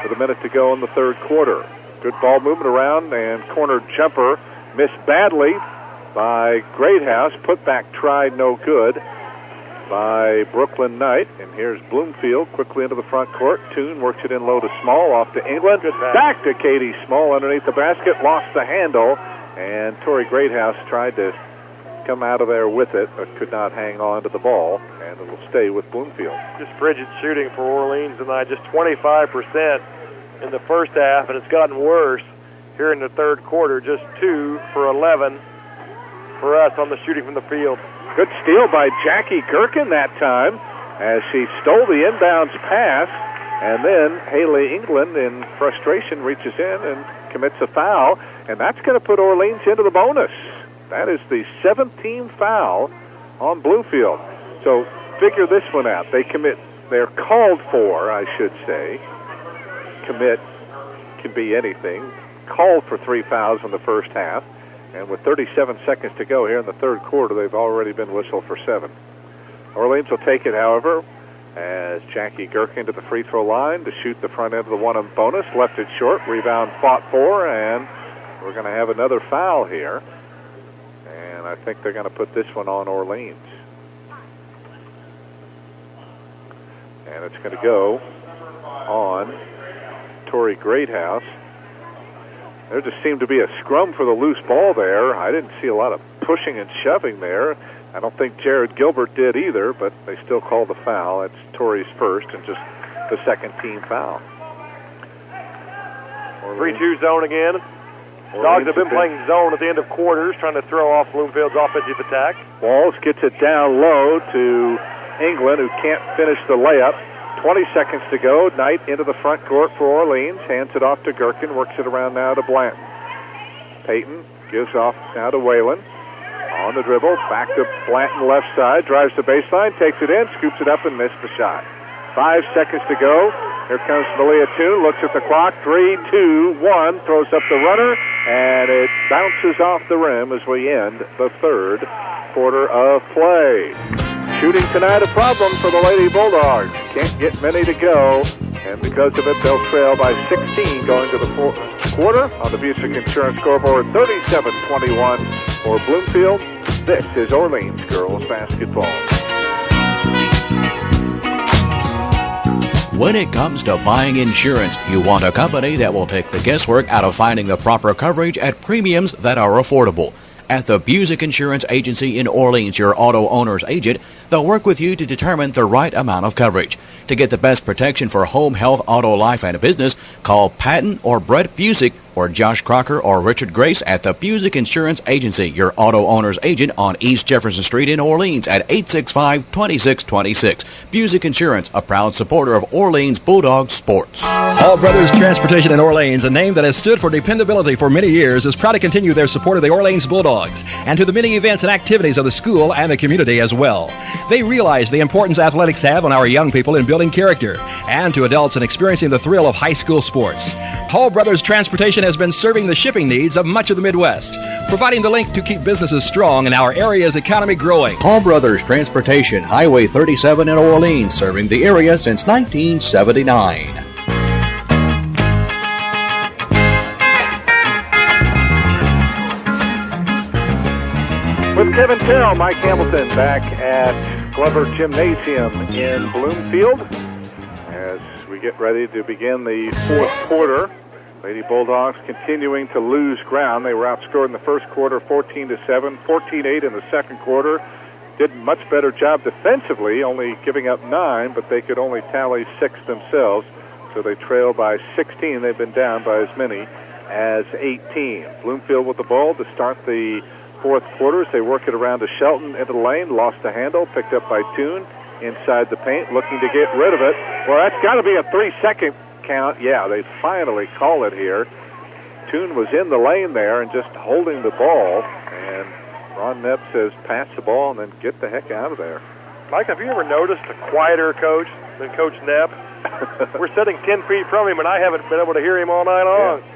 with a minute to go in the third quarter. Good ball movement around, and corner jumper missed badly by Greathouse. Putback tried, no good by Brooklyn Knight. And here's Bloomfield quickly into the front court. Toon works it in low to Small, off to England. Back to Katie Small underneath the basket, lost the handle. And Tori Greathouse tried to come out of there with it, but could not hang on to the ball, and it will stay with Bloomfield. Just frigid shooting for Orleans tonight, just 25% in the first half, and it's gotten worse here in the third quarter. Just 2 for 11 for us on the shooting from the field. Good steal by Jackie Gherkin that time as she stole the inbounds pass, and then Haley England in frustration reaches in and commits a foul, and that's going to put Orleans into the bonus. That is the 17th foul on Bloomfield. So figure this one out. They're called for, I should say. Commit can be anything. Called for 3 fouls in the first half. And with 37 seconds to go here in the third quarter, they've already been whistled for 7. Orleans will take it, however, as Jackie Gherkin to the free throw line to shoot the front end of the one-on bonus. Left it short. Rebound fought for, and we're going to have another foul here. And I think they're going to put this one on Orleans. And it's going to go on Tori Greathouse. There just seemed to be a scrum for the loose ball there. I didn't see a lot of pushing and shoving there. I don't think Jared Gilbert did either, but they still called the foul. It's Tori's first and just the second team foul. 3-2 zone again. Dogs have been playing zone at the end of quarters, trying to throw off Bloomfield's offensive attack. Walls gets it down low to England, who can't finish the layup. 20 seconds to go. Knight into the front court for Orleans. Hands it off to Gherkin. Works it around now to Blanton. Payton gives off now to Whalen. On the dribble. Back to Blanton left side. Drives the baseline. Takes it in. Scoops it up and missed the shot. 5 seconds to go. Here comes Malia Toon. Looks at the clock. 3, 2, 1. Throws up the runner. And it bounces off the rim as we end the third quarter of play. Shooting tonight a problem for the Lady Bulldogs. Can't get many to go, and because of it, they'll trail by 16 going to the fourth quarter on the Busick Insurance scoreboard, 37-21 for Bloomfield. This is Orleans girls basketball. When it comes to buying insurance, you want a company that will take the guesswork out of finding the proper coverage at premiums that are affordable. At the Busick Insurance Agency in Orleans, your auto owner's agent, they'll work with you to determine the right amount of coverage. To get the best protection for home, health, auto, life, and business, call Patton or Brett Busick or Josh Crocker or Richard Grace at the Busick Insurance Agency, your auto owner's agent on East Jefferson Street in Orleans at 865-2626. Busick Insurance, a proud supporter of Orleans Bulldog sports. All Brothers Transportation in Orleans, a name that has stood for dependability for many years, is proud to continue their support of the Orleans Bulldogs and to the many events and activities of the school and the community as well. They realize the importance athletics have on our young people in building character and to adults in experiencing the thrill of high school sports. Hall Brothers Transportation has been serving the shipping needs of much of the Midwest, providing the link to keep businesses strong and our area's economy growing. Hall Brothers Transportation, Highway 37 in Orleans, serving the area since 1979. With Kevin Terrell, Mike Hamilton back at Glover Gymnasium in Bloomfield as we get ready to begin the fourth quarter. Lady Bulldogs continuing to lose ground. They were outscored in the first quarter 14-7, 14-8 in the second quarter. Did a much better job defensively, only giving up 9, but they could only tally 6 themselves. So they trail by 16. They've been down by as many as 18. Bloomfield with the ball to start the fourth quarters. They work it around to Shelton into the lane, lost the handle, picked up by Toon inside the paint, looking to get rid of it. Well, that's got to be a 3-second count. Yeah, they finally call it here. Toon was in the lane there and just holding the ball, and Ron Knepp says pass the ball and then get the heck out of there. Mike, have you ever noticed a quieter coach than Coach Knepp? We're sitting 10 feet from him, and I haven't been able to hear him all night long. Yeah.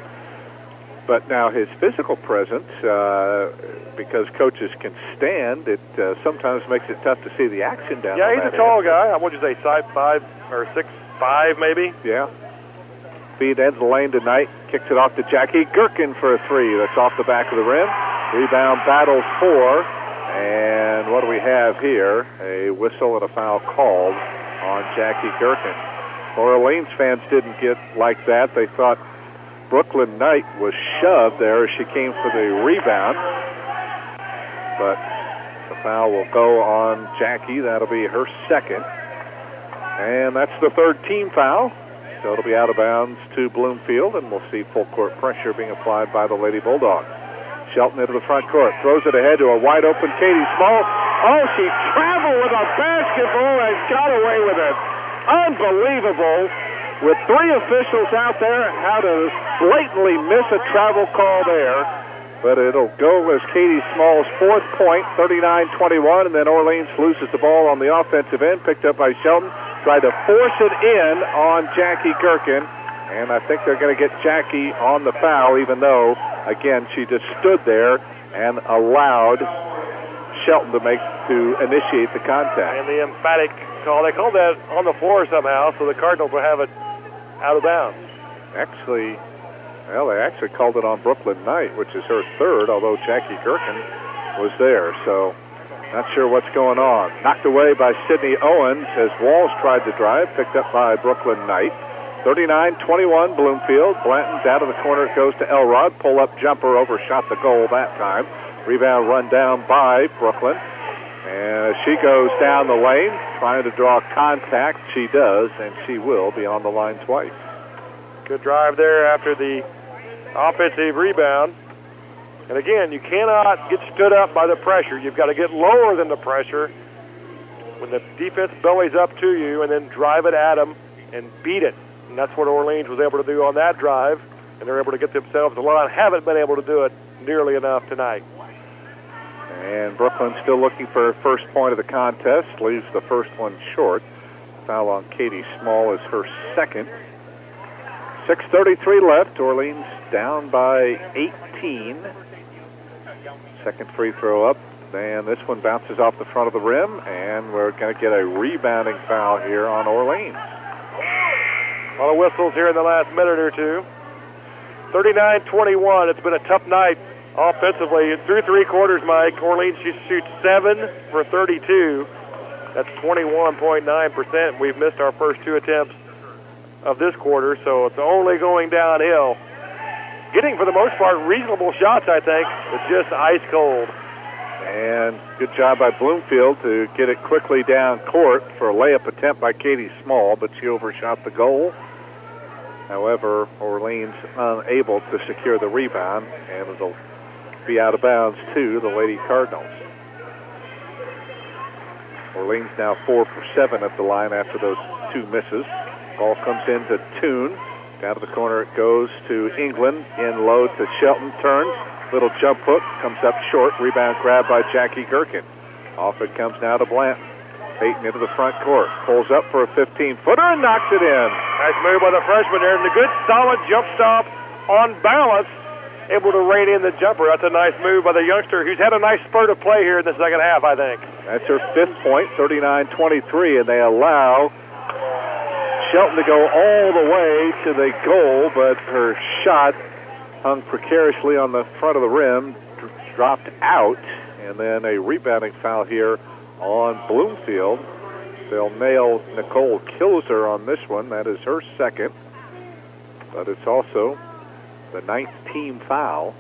But now his physical presence, because coaches can stand, it sometimes makes it tough to see the action down there. Yeah, he's a tall guy. What would you say, 5'5" or 6'5" maybe? Yeah. Feed ends the lane tonight. Kicks it off to Jackie Gherkin for a 3. That's off the back of the rim. Rebound battle 4. And what do we have here? A whistle and a foul called on Jackie Gherkin. Orleans fans didn't get like that. They thought Brooklyn Knight was shoved there as she came for the rebound. But the foul will go on Jackie. That'll be her second. And that's the third team foul. So it'll be out of bounds to Bloomfield, and we'll see full court pressure being applied by the Lady Bulldogs. Shelton into the front court, throws it ahead to a wide open Katie Small. Oh, she traveled with a basketball and got away with it. Unbelievable. With 3 officials out there, how to blatantly miss a travel call there. But it'll go as Katie Small's fourth point, 39-21, and then Orleans loses the ball on the offensive end, picked up by Shelton. Tried to force it in on Jackie Gherkin, and I think they're going to get Jackie on the foul, even though, again, she just stood there and allowed Shelton to initiate the contact. And the emphatic call, they called that on the floor somehow, so the Cardinals will have it out of bounds. Actually, well, they actually called it on Brooklyn Knight, which is her third, although Jackie Gherkin was there, so not sure what's going on. Knocked away by Sydney Owens as Walls tried to drive, picked up by Brooklyn Knight. 39-21 Bloomfield. Blanton down to the corner. It goes to Elrod. Pull-up jumper, overshot the goal that time. Rebound run down by Brooklyn. And as she goes down the lane, trying to draw contact, she does, and she will be on the line twice. Good drive there after the offensive rebound. And again, you cannot get stood up by the pressure. You've got to get lower than the pressure when the defense bellies up to you and then drive it at them and beat it. And that's what Orleans was able to do on that drive, and they're able to get themselves the line. Haven't been able to do it nearly enough tonight. And Brooklyn still looking for first point of the contest, leaves the first one short. Foul on Katie Small is her second. 6:33 left. Orleans down by 18. Second free throw up. And this one bounces off the front of the rim, and we're going to get a rebounding foul here on Orleans. A lot of whistles here in the last minute or two. 39-21. It's been a tough night offensively. Through three quarters, Mike, Orleans shoots 7 for 32. That's 21.9%. We've missed our first two attempts of this quarter, so it's only going downhill. Getting, for the most part, reasonable shots, I think. It's just ice cold. And good job by Bloomfield to get it quickly down court for a layup attempt by Katie Small, but she overshot the goal. However, Orleans unable to secure the rebound, and it'll be out of bounds to the Lady Cardinals. Orleans now 4 for 7 at the line after those two misses. Ball comes into Toon. Down to the corner it goes to England. In low to Shelton. Turns. Little jump hook. Comes up short. Rebound grab by Jackie Gherkin. Off it comes now to Blanton. Peyton into the front court. Pulls up for a 15-footer and knocks it in. Nice move by the freshman there. And a good solid jump stop on balance. Able to rein in the jumper. That's a nice move by the youngster who's had a nice spurt of play here in the second half, I think. That's her fifth point, 39-23, and they allow Shelton to go all the way to the goal, but her shot hung precariously on the front of the rim, dropped out, and then a rebounding foul here on Bloomfield. They'll nail Nicole Kilser on this one. That is her second, but it's also the ninth team foul.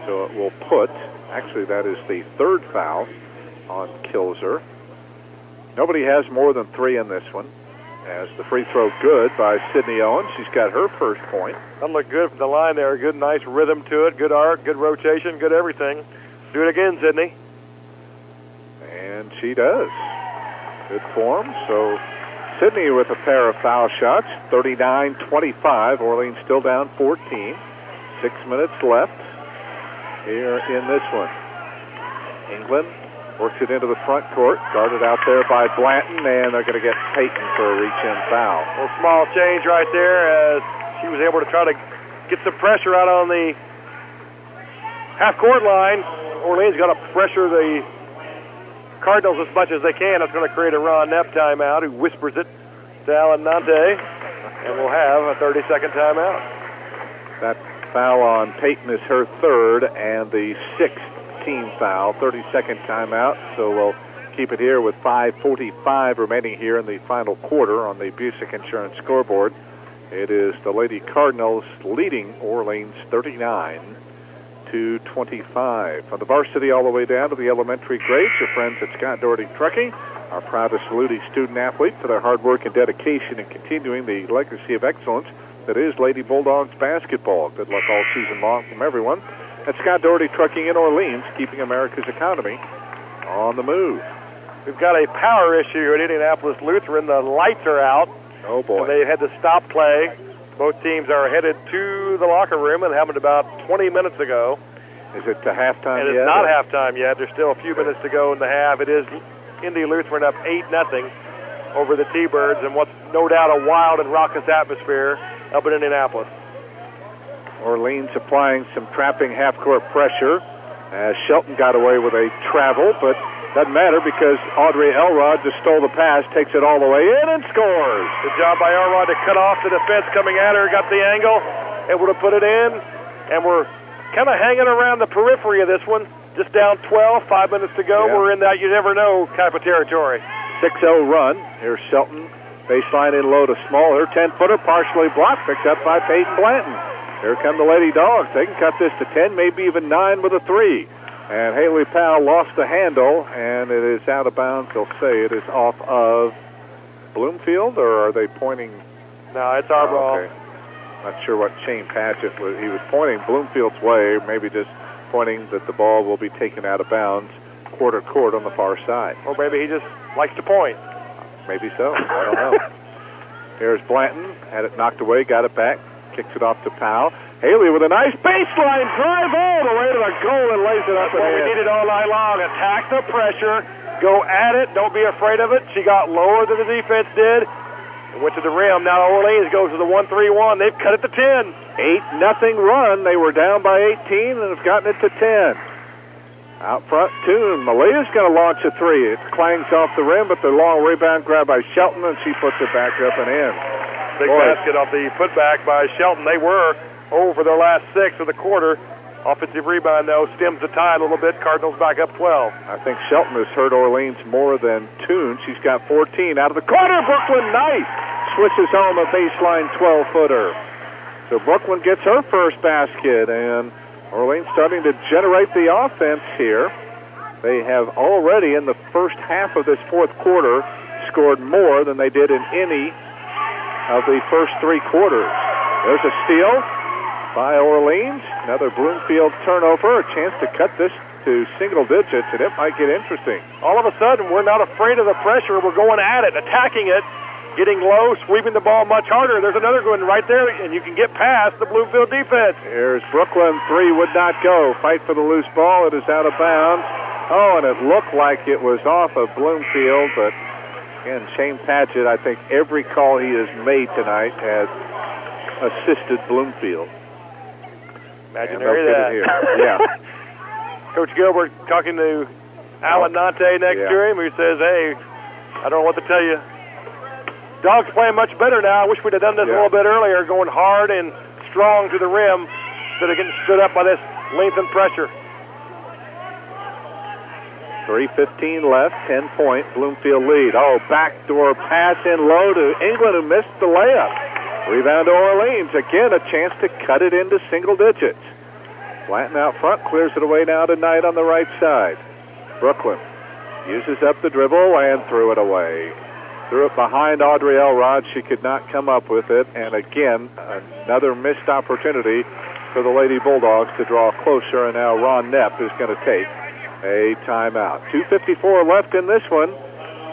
So it will put, actually that is the third foul on Kilser. Nobody has more than 3 in this one. As the free throw good by Sydney Owens. She's got her first point. That looked good from the line there. Good, nice rhythm to it. Good arc, good rotation, good everything. Do it again, Sydney. And she does. Good form. So Sydney with a pair of foul shots. 39-25. Orleans still down 14. 6 minutes left here in this one. England works it into the front court, guarded out there by Blanton, and they're going to get Peyton for a reach-in foul. A small change right there as she was able to try to get some pressure out on the half-court line. Orleans got to pressure the Cardinals as much as they can. That's going to create a Ron Neff timeout, who whispers it to Alan Nante, and we'll have a 30-second timeout. That foul on Peyton is her third and the sixth team foul, 30-second timeout. So we'll keep it here with 5:45 remaining here in the final quarter on the Busick Insurance scoreboard. It is the Lady Cardinals leading Orleans 39-25. From the varsity all the way down to the elementary grades, your friends at Scott Doherty Trucking, our proudest Saluti student athlete for their hard work and dedication in continuing the legacy of excellence that is Lady Bulldogs basketball. Good luck all season long from everyone at Scott Doherty Trucking in Orleans, keeping America's economy on the move. We've got a power issue at Indianapolis Lutheran. The lights are out. Oh, boy. And they had to stop play. Both teams are headed to the locker room, and happened about 20 minutes ago. Is it to halftime yet? And it's not halftime yet. There's still a few minutes to go in the half. It is Indy Lutheran up 8-0 over the T-Birds in what's no doubt a wild and raucous atmosphere up in Indianapolis. Orleans applying some trapping half-court pressure as Shelton got away with a travel, but doesn't matter because Audrey Elrod just stole the pass, takes it all the way in, and scores. Good job by Elrod to cut off the defense coming at her, got the angle, able to put it in, and we're kind of hanging around the periphery of this one. Just down 12, 5 minutes to go. Yeah. We're in that you-never-know type of territory. 6-0 run. Here's Shelton, baseline in low to Small. Her 10-footer partially blocked, picked up by Peyton Blanton. Here come the Lady Dogs. They can cut this to 10, maybe even 9 with a 3. And Haley Powell lost the handle, and it is out of bounds. They'll say it is off of Bloomfield, or are they pointing? No, it's our ball. Okay. Not sure what Shane Patchett was. He was pointing Bloomfield's way, maybe just pointing that the ball will be taken out of bounds, quarter court on the far side. Or maybe he just likes to point. Maybe so. I don't know. Here's Blanton. Had it knocked away, got it back, kicks it off to Powell. Haley with a nice baseline drive all the way to the goal and lays it up and in. We needed all night long. Attack the pressure. Go at it. Don't be afraid of it. She got lower than the defense did. And went to the rim. Now Orleans goes to the 1-3-1. They've cut it to 10. 8-0 run. They were down by 18 and have gotten it to 10. Out front, Toon. Malia's going to launch a three. It clangs off the rim, but the long rebound grab by Shelton, and she puts it back up and in. Big basket off the putback by Shelton. They were over their last 6 of the quarter. Offensive rebound, though, stems the tide a little bit. Cardinals back up 12. I think Shelton has hurt Orleans more than Toon. She's got 14 out of the corner. Brooklyn, nice. Swishes home a baseline 12-footer. So Brooklyn gets her first basket, and Orleans starting to generate the offense here. They have already, in the first half of this fourth quarter, scored more than they did in any of the first 3 quarters. There's a steal by Orleans. Another Bloomfield turnover. A chance to cut this to single digits, and it might get interesting. All of a sudden, we're not afraid of the pressure. We're going at it, attacking it, getting low, sweeping the ball much harder. There's another one right there, and you can get past the Bloomfield defense. Here's Brooklyn. 3 would not go. Fight for the loose ball. It is out of bounds. Oh, and it looked like it was off of Bloomfield, but again, Shane Patchett, I think every call he has made tonight has assisted Bloomfield. Imaginary that. Yeah. Coach Gilbert talking to Alan Nante next to him, who says, hey, I don't know what to tell you. Dogs playing much better now. I wish we'd have done this a little bit earlier, going hard and strong to the rim instead of getting stood up by this length and pressure. 3:15 left, 10-point Bloomfield lead. Oh, backdoor pass in low to England, who missed the layup. Rebound to Orleans. Again, a chance to cut it into single digits. Blanton out front, clears it away now to Knight on the right side. Brooklyn uses up the dribble and threw it away. Threw it behind Audrey Elrod. She could not come up with it. And again, another missed opportunity for the Lady Bulldogs to draw closer. And now Ron Knepp is going to take a timeout. 2:54 left in this one.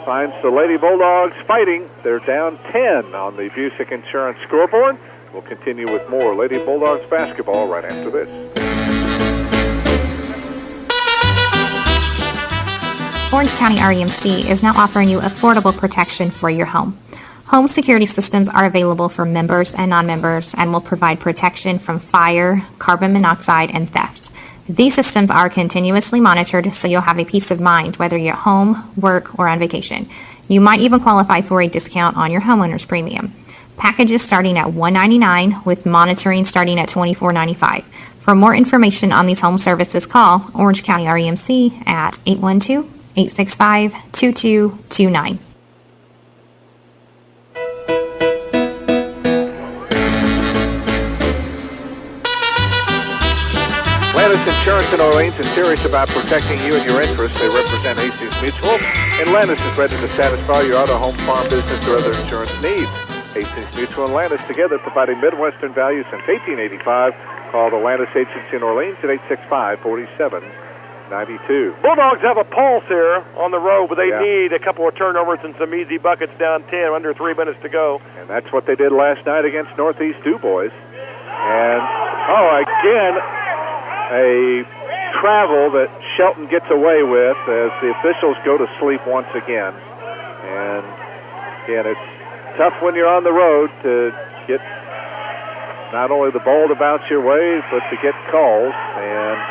Finds the Lady Bulldogs fighting. They're down 10 on the Busick Insurance scoreboard. We'll continue with more Lady Bulldogs basketball right after this. Orange County REMC is now offering you affordable protection for your home. Home security systems are available for members and non-members and will provide protection from fire, carbon monoxide, and theft. These systems are continuously monitored, so you'll have a peace of mind whether you're at home, work, or on vacation. You might even qualify for a discount on your homeowner's premium. Packages starting at $199 with monitoring starting at $24.95. For more information on these home services, call Orange County REMC at 812-865-2229. Landis Insurance in Orleans is serious about protecting you and your interests. They represent Hastings Mutual, and Landis is ready to satisfy your auto, home, farm, business, or other insurance needs. Hastings Mutual and Landis together providing Midwestern value since 1885. Call the Landis Agency in Orleans at 865-4792. Bulldogs have a pulse here on the road, but they need a couple of turnovers and some easy buckets down 10, under 3 minutes to go. And that's what they did last night against Northeast DuBois. And, again, a travel that Shelton gets away with as the officials go to sleep once again. And, again, it's tough when you're on the road to get not only the ball to bounce your way, but to get calls. And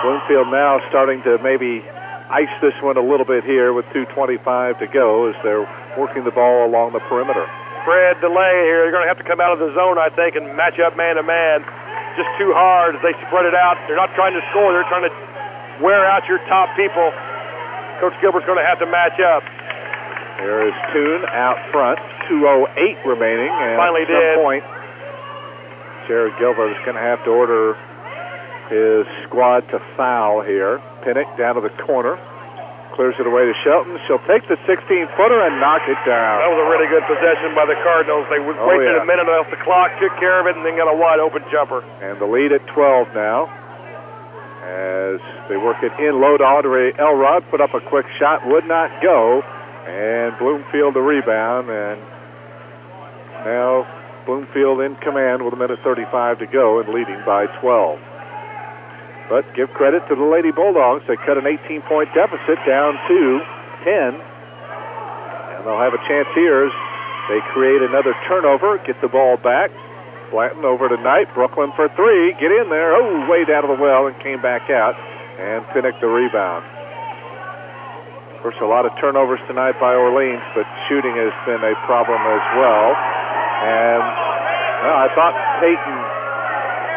Bloomfield now starting to maybe ice this one a little bit here with 2:25 to go as they're working the ball along the perimeter. Fred delay here. They're going to have to come out of the zone, I think, and match up man-to-man. Just too hard as they spread it out. They're not trying to score. They're trying to wear out your top people. Coach Gilbert's going to have to match up. Here is Toon out front. 2:08 remaining. And finally at some point, Jared Gilbert is going to have to order his squad to foul here. Pinnock down to the corner. clears it away to Shelton. She'll take the 16-footer and knock it down. That was a really good possession by the Cardinals. They wasted a minute off the clock, took care of it, and then got a wide-open jumper. And the lead at 12 now. As they work it in low to Audrey Elrod, put up a quick shot, would not go. And Bloomfield the rebound, and now Bloomfield in command with a minute 35 to go and leading by 12. But give credit to the Lady Bulldogs. They cut an 18-point deficit down to 10. And they'll have a chance here as they create another turnover, get the ball back. Blanton over to Knight. Brooklyn for three. Get in there. Oh, way down to the well and came back out. And Pinnock the rebound. Of course, a lot of turnovers tonight by Orleans, but shooting has been a problem as well. And I thought Peyton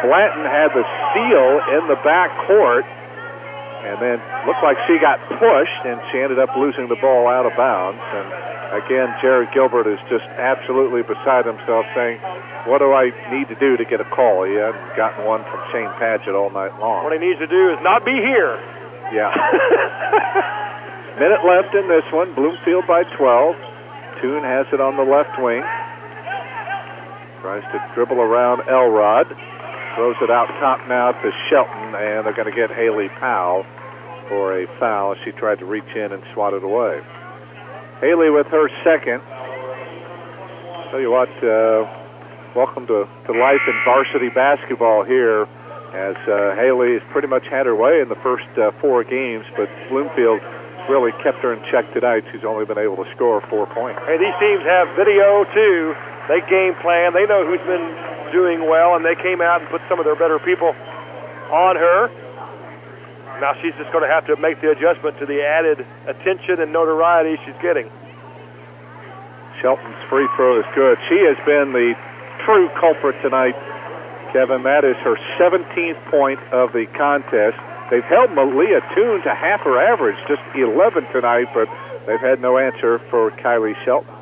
Blanton had the steal in the back court, and then looked like she got pushed, and she ended up losing the ball out of bounds. And again, Jared Gilbert is just absolutely beside himself, saying, what do I need to do to get a call? He hadn't gotten one from Shane Padgett all night long. What he needs to do is not be here. Yeah. Minute left in this one. Bloomfield by 12. Toon has it on the left wing. Tries to dribble around Elrod. Throws it out top now to Shelton, and they're going to get Haley Powell for a foul. She tried to reach in and swat it away. Haley with her second. Tell you what, welcome to life in varsity basketball here, as Haley has pretty much had her way in the first 4 games, but Bloomfield really kept her in check tonight. She's only been able to score 4 points. Hey, these teams have video, too. They game plan. They know who's been doing well, and they came out and put some of their better people on her. Now she's just going to have to make the adjustment to the added attention and notoriety she's getting. Shelton's free throw is good. She has been the true culprit tonight, Kevin. That is her 17th point of the contest. They've held Malia Toon to half her average, just 11 tonight, but they've had no answer for Kylie Shelton.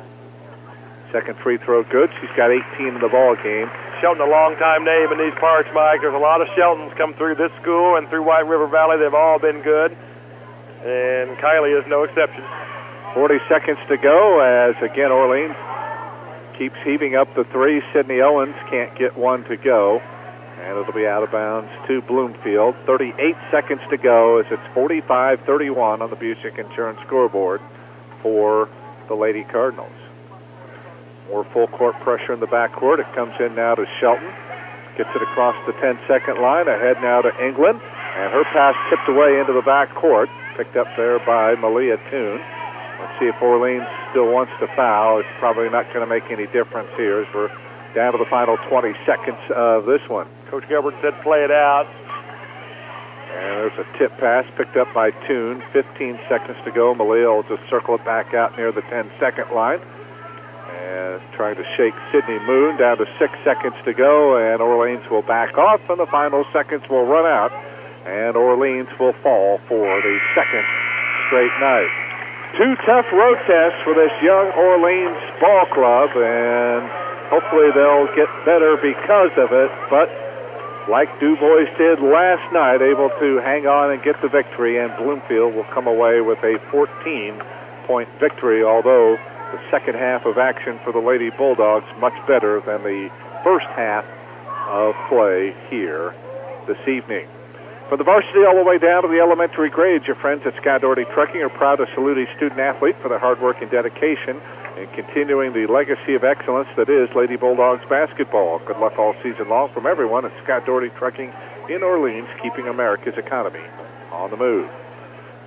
Second free throw good. She's got 18 in the ball game. Shelton, a long-time name in these parts, Mike. There's a lot of Sheltons come through this school and through White River Valley. They've all been good, and Kylie is no exception. 40 seconds to go as, again, Orleans keeps heaving up the three. Sydney Owens can't get one to go, and it'll be out of bounds to Bloomfield. 38 seconds to go as it's 45-31 on the Busick Insurance scoreboard for the Lady Cardinals. More full-court pressure in the backcourt. It comes in now to Shelton. Gets it across the 10-second line. Ahead now to England. And her pass tipped away into the backcourt. Picked up there by Malia Toon. Let's see if Orleans still wants to foul. It's probably not going to make any difference here as we're down to the final 20 seconds of this one. Coach Gilbert said play it out. And there's a tip pass picked up by Toon. 15 seconds to go. Malia will just circle it back out near the 10-second line. And trying to shake Sydney Moon. Down to 6 seconds to go, and Orleans will back off, and the final seconds will run out, and Orleans will fall for the second straight night. 2 tough road tests for this young Orleans ball club, and hopefully they'll get better because of it, but like Du Bois did last night, able to hang on and get the victory, and Bloomfield will come away with a 14-point victory, although the second half of action for the Lady Bulldogs much better than the first half of play here this evening. From the varsity all the way down to the elementary grades, your friends at Scott Doherty Trucking are proud to salute each student-athlete for their hard work and dedication in continuing the legacy of excellence that is Lady Bulldogs basketball. Good luck all season long from everyone at Scott Doherty Trucking in Orleans, keeping America's economy on the move.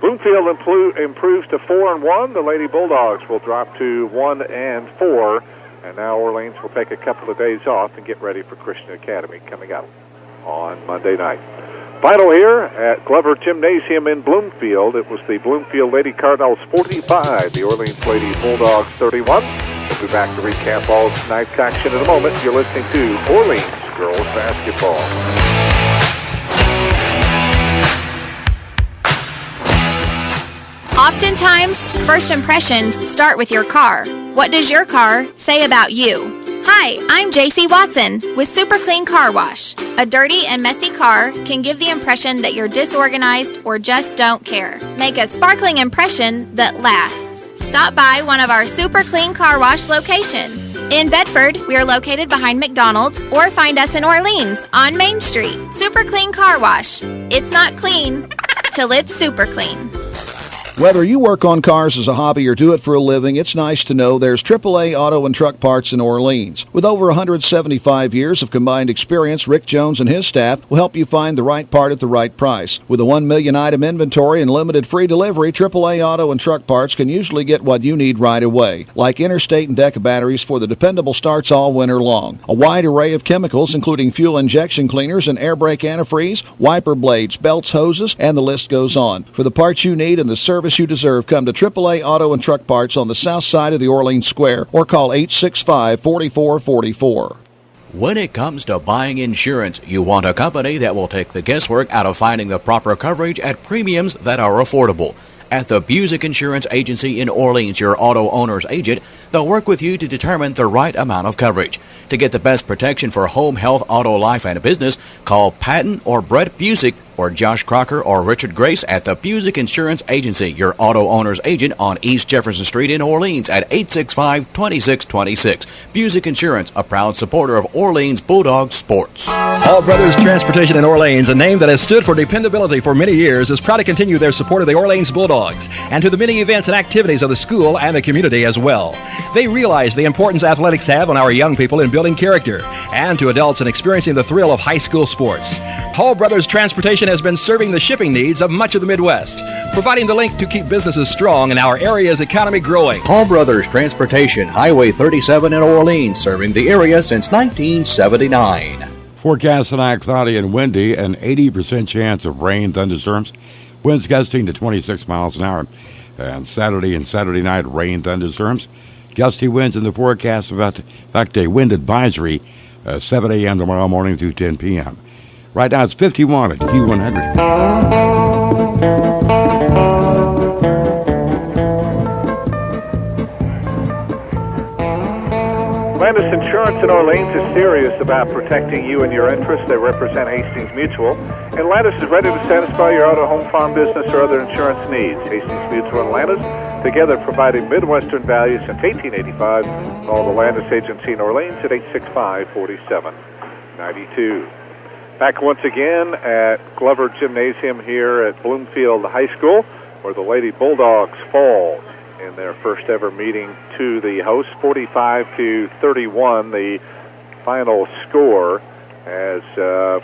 Bloomfield improves to 4-1. The Lady Bulldogs will drop to 1-4, and now Orleans will take a couple of days off and get ready for Christian Academy coming up on Monday night. Final here at Glover Gymnasium in Bloomfield. It was the Bloomfield Lady Cardinals 45, the Orleans Lady Bulldogs 31. We'll be back to recap all of tonight's action in a moment. You're listening to Orleans Girls Basketball. Oftentimes, first impressions start with your car. What does your car say about you? Hi, I'm JC Watson with Super Clean Car Wash. A dirty and messy car can give the impression that you're disorganized or just don't care. Make a sparkling impression that lasts. Stop by one of our Super Clean Car Wash locations. In Bedford, we are located behind McDonald's, or find us in Orleans on Main Street. Super Clean Car Wash. It's not clean till it's super clean. Whether you work on cars as a hobby or do it for a living, it's nice to know there's AAA Auto and Truck Parts in Orleans. With over 175 years of combined experience, Rick Jones and his staff will help you find the right part at the right price. With a 1 million item inventory and limited free delivery, AAA Auto and Truck Parts can usually get what you need right away, like interstate and deck batteries for the dependable starts all winter long. A wide array of chemicals, including fuel injection cleaners and air brake antifreeze, wiper blades, belts, hoses, and the list goes on. For the parts you need and the service you deserve, come to AAA Auto and Truck Parts on the south side of the Orleans Square or call 865-4444. When it comes to buying insurance, you want a company that will take the guesswork out of finding the proper coverage at premiums that are affordable. At the Busick Insurance Agency in Orleans, your auto owner's agent, they'll work with you to determine the right amount of coverage. To get the best protection for home, health, auto, life, and business, call Patton or Brett Busick or Josh Crocker or Richard Grace at the Busick Insurance Agency, your auto owner's agent on East Jefferson Street in Orleans at 865-2626. Busick Insurance, a proud supporter of Orleans Bulldog sports. All Brothers Transportation in Orleans, a name that has stood for dependability for many years, is proud to continue their support of the Orleans Bulldogs and to the many events and activities of the school and the community as well. They realize the importance athletics have on our young people in building character and to adults in experiencing the thrill of high school sports. Hall Brothers Transportation has been serving the shipping needs of much of the Midwest, providing the link to keep businesses strong and our area's economy growing. Hall Brothers Transportation, Highway 37 in Orleans, serving the area since 1979. Forecast tonight, cloudy and windy, an 80% chance of rain, thunderstorms, winds gusting to 26 miles an hour. And Saturday and Saturday night, rain, thunderstorms, gusty winds in the forecast. In fact, a wind advisory 7 a.m. tomorrow morning through 10 p.m. Right now it's 51 at Q100. Landis Insurance in Orleans is serious about protecting you and your interests. They represent Hastings Mutual. And Landis is ready to satisfy your auto, home, farm, business, or other insurance needs. Hastings Mutual and Landis, together providing Midwestern value since 1885. Call the Landis Agency in Orleans at 865-4792. Back once again at Glover Gymnasium here at Bloomfield High School, where the Lady Bulldogs fall in their first ever meeting to the host, 45-31, the final score, as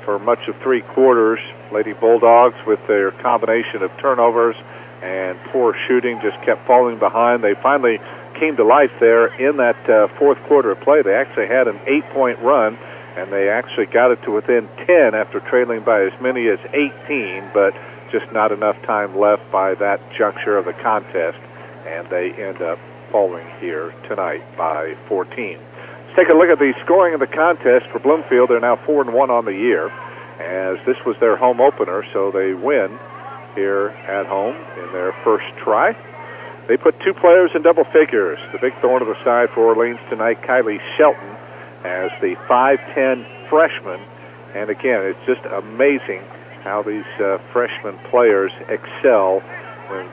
for much of three quarters, Lady Bulldogs, with their combination of turnovers and poor shooting, just kept falling behind. They finally came to life there in that fourth quarter of play. They actually had an 8-point run, and they actually got it to within 10 after trailing by as many as 18, but just not enough time left by that juncture of the contest, and they end up falling here tonight by 14. Let's take a look at the scoring of the contest for Bloomfield. They're now 4-1 on the year, as this was their home opener, so they win here at home in their first try. They put two players in double figures. The big thorn of the side for Orleans tonight, Kylie Shelton, as the 5'10 freshman. And again, it's just amazing how these freshman players excel when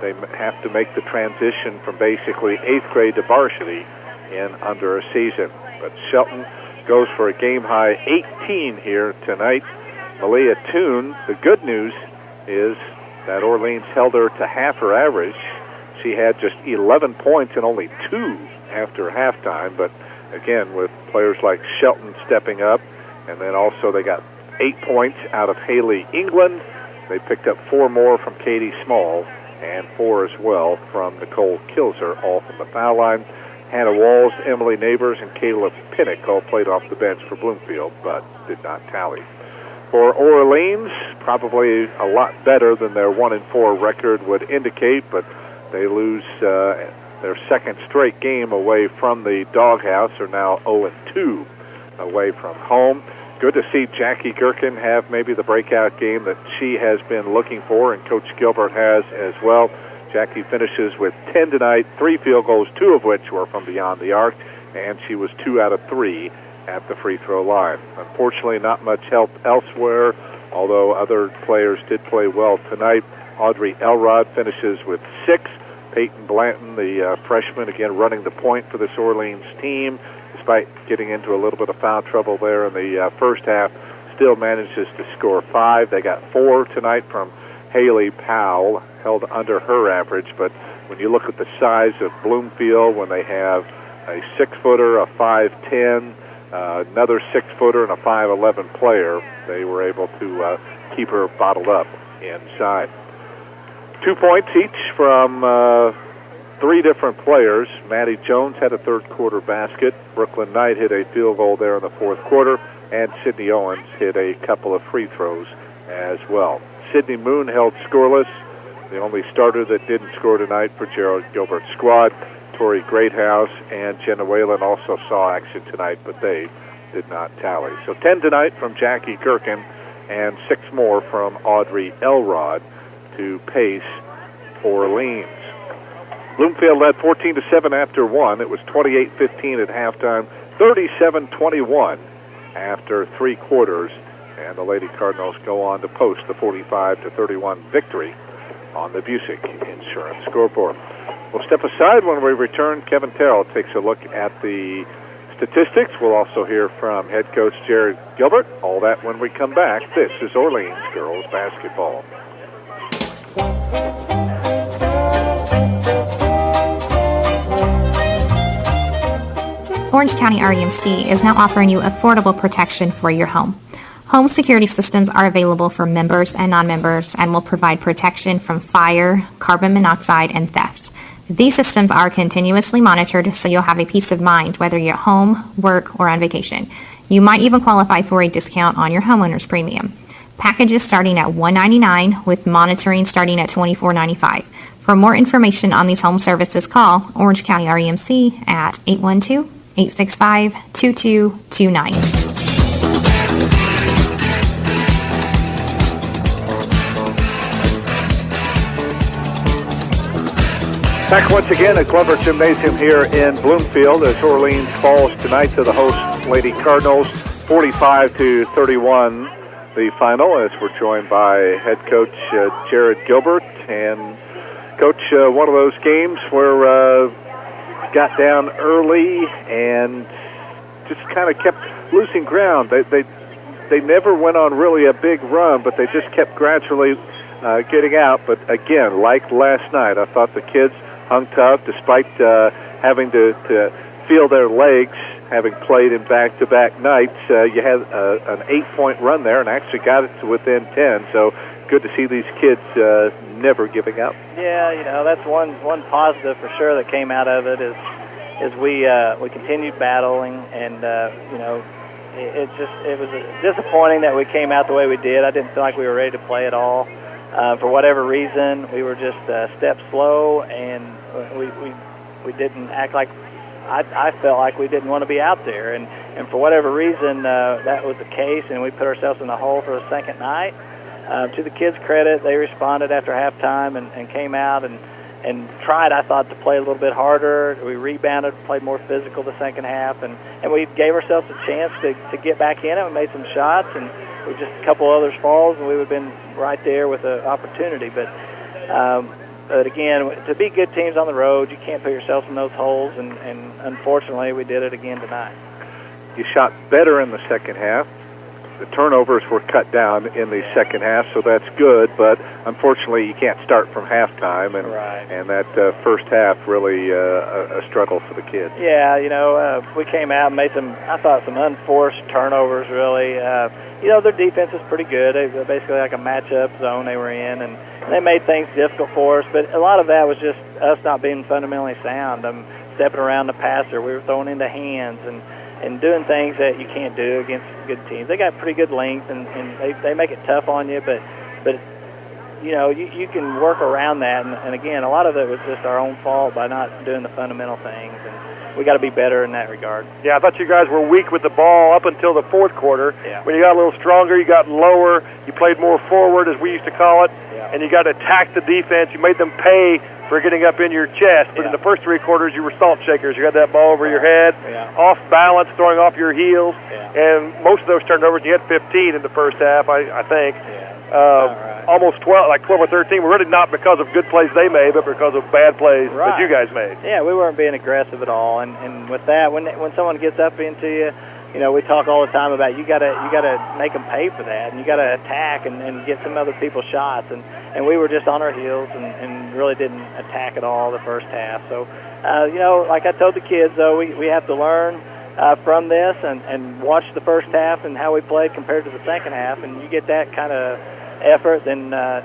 they have to make the transition from basically 8th grade to varsity in under a season. But Shelton goes for a game-high 18 here tonight. Malia Toon, the good news is that Orleans held her to half her average. She had just 11 points and only 2 after halftime, but again, with players like Shelton stepping up, and then also they got 8 points out of Haley England. They picked up 4 more from Katie Small, and 4 as well from Nicole Kilser, all from the foul line. Hannah Walls, Emily Neighbors, and Kayla Pinnock all played off the bench for Bloomfield, but did not tally. For Orleans, probably a lot better than their 1-4 record would indicate, but they lose their second straight game away from the doghouse, are now 0-2 away from home. Good to see Jackie Gherkin have maybe the breakout game that she has been looking for, and Coach Gilbert has as well. Jackie finishes with 10 tonight, 3 field goals, 2 of which were from beyond the arc, and she was 2 out of 3 at the free throw line. Unfortunately, not much help elsewhere, although other players did play well tonight. Audrey Elrod finishes with 6. Peyton Blanton, the freshman, again running the point for this Orleans team, despite getting into a little bit of foul trouble there in the first half, still manages to score 5. They got 4 tonight from Haley Powell, held under her average, but when you look at the size of Bloomfield, when they have a 6-footer, a 5'10", another 6-footer, and a 5'11" player, they were able to keep her bottled up inside. 2 points each from 3 different players. Maddie Jones had a third-quarter basket. Brooklyn Knight hit a field goal there in the fourth quarter, and Sydney Owens hit a couple of free throws as well. Sydney Moon held scoreless, the only starter that didn't score tonight for Gerald Gilbert's squad. Tori Greathouse and Jenna Whalen also saw action tonight, but they did not tally. So 10 tonight from Jackie Gherkin and 6 more from Audrey Elrod to pace Orleans. Bloomfield led 14-7 after 1. It was 28-15 at halftime, 37-21 after 3 quarters, and the Lady Cardinals go on to post the 45-31 victory on the Busick Insurance scoreboard. We'll step aside. When we return, Kevin Terrell takes a look at the statistics. We'll also hear from head coach Jared Gilbert. All that when we come back. This is Orleans girls basketball. Orange County REMC is now offering you affordable protection for your home. Home security systems are available for members and non-members and will provide protection from fire, carbon monoxide, and theft. These systems are continuously monitored, so you'll have a peace of mind whether you're at home, work, or on vacation. You might even qualify for a discount on your homeowner's premium. Packages starting at $199 with monitoring starting at $24.95. For more information on these home services, call Orange County REMC at 812-865-2229. Back once again at Glover Gymnasium here in Bloomfield as Orleans falls tonight to the host Lady Cardinals, 45-31 the final, as we're joined by head coach Jared Gilbert. And coach, one of those games where got down early and just kind of kept losing ground. They never went on really a big run, but they just kept gradually getting out. But again, like last night, I thought the kids hung tough despite having to feel their legs, having played in back-to-back nights. You had an 8-point run there and actually got it to within 10. So good to see these kids never giving up. Yeah, that's one positive for sure that came out of it is we continued battling, and it was disappointing that we came out the way we did. I didn't feel like we were ready to play at all. For whatever reason, we were just a step slow, and we didn't act like I felt like we didn't want to be out there, and for whatever reason that was the case, and we put ourselves in the hole for the second night. To the kids' credit, they responded after halftime and came out and tried, I thought, to play a little bit harder. We rebounded, played more physical the second half, and we gave ourselves a chance to get back in it. We made some shots, and with just a couple others falls, and we would have been right there with an opportunity. But again, to be good teams on the road, you can't put yourself in those holes, and unfortunately, we did it again tonight. You shot better in the second half. The turnovers were cut down in the second half, so that's good, but unfortunately you can't start from halftime, and and that first half really a struggle for the kids. Yeah, we came out and made some unforced turnovers, really. Their defense is pretty good. They were basically like a matchup zone they were in, and they made things difficult for us, but a lot of that was just us not being fundamentally sound. Stepping around the passer, we were throwing into hands, and doing things that you can't do against good teams. They got pretty good length, and they make it tough on you, but you can work around that. And again, a lot of it was just our own fault by not doing the fundamental things, and we got to be better in that regard. Yeah, I thought you guys were weak with the ball up until the fourth quarter. Yeah. When you got a little stronger, you got lower, you played more forward, as we used to call it, and you got to attack the defense. You made them pay for getting up in your chest. But in the first 3 quarters, you were salt shakers. You had that ball over your head, off balance, throwing off your heels. And most of those turnovers, you had 15 in the first half, I think. Almost 12, like 12 or 13, were really not because of good plays they made, but because of bad plays that you guys made. Yeah, we weren't being aggressive at all. And with that, when someone gets up into you, you know, we talk all the time about you gotta make them pay for that, and you gotta attack and get some other people's shots. And we were just on our heels and really didn't attack at all the first half. So, you know, like I told the kids, though, we have to learn from this and watch the first half and how we played compared to the second half, and you get that kind of effort than the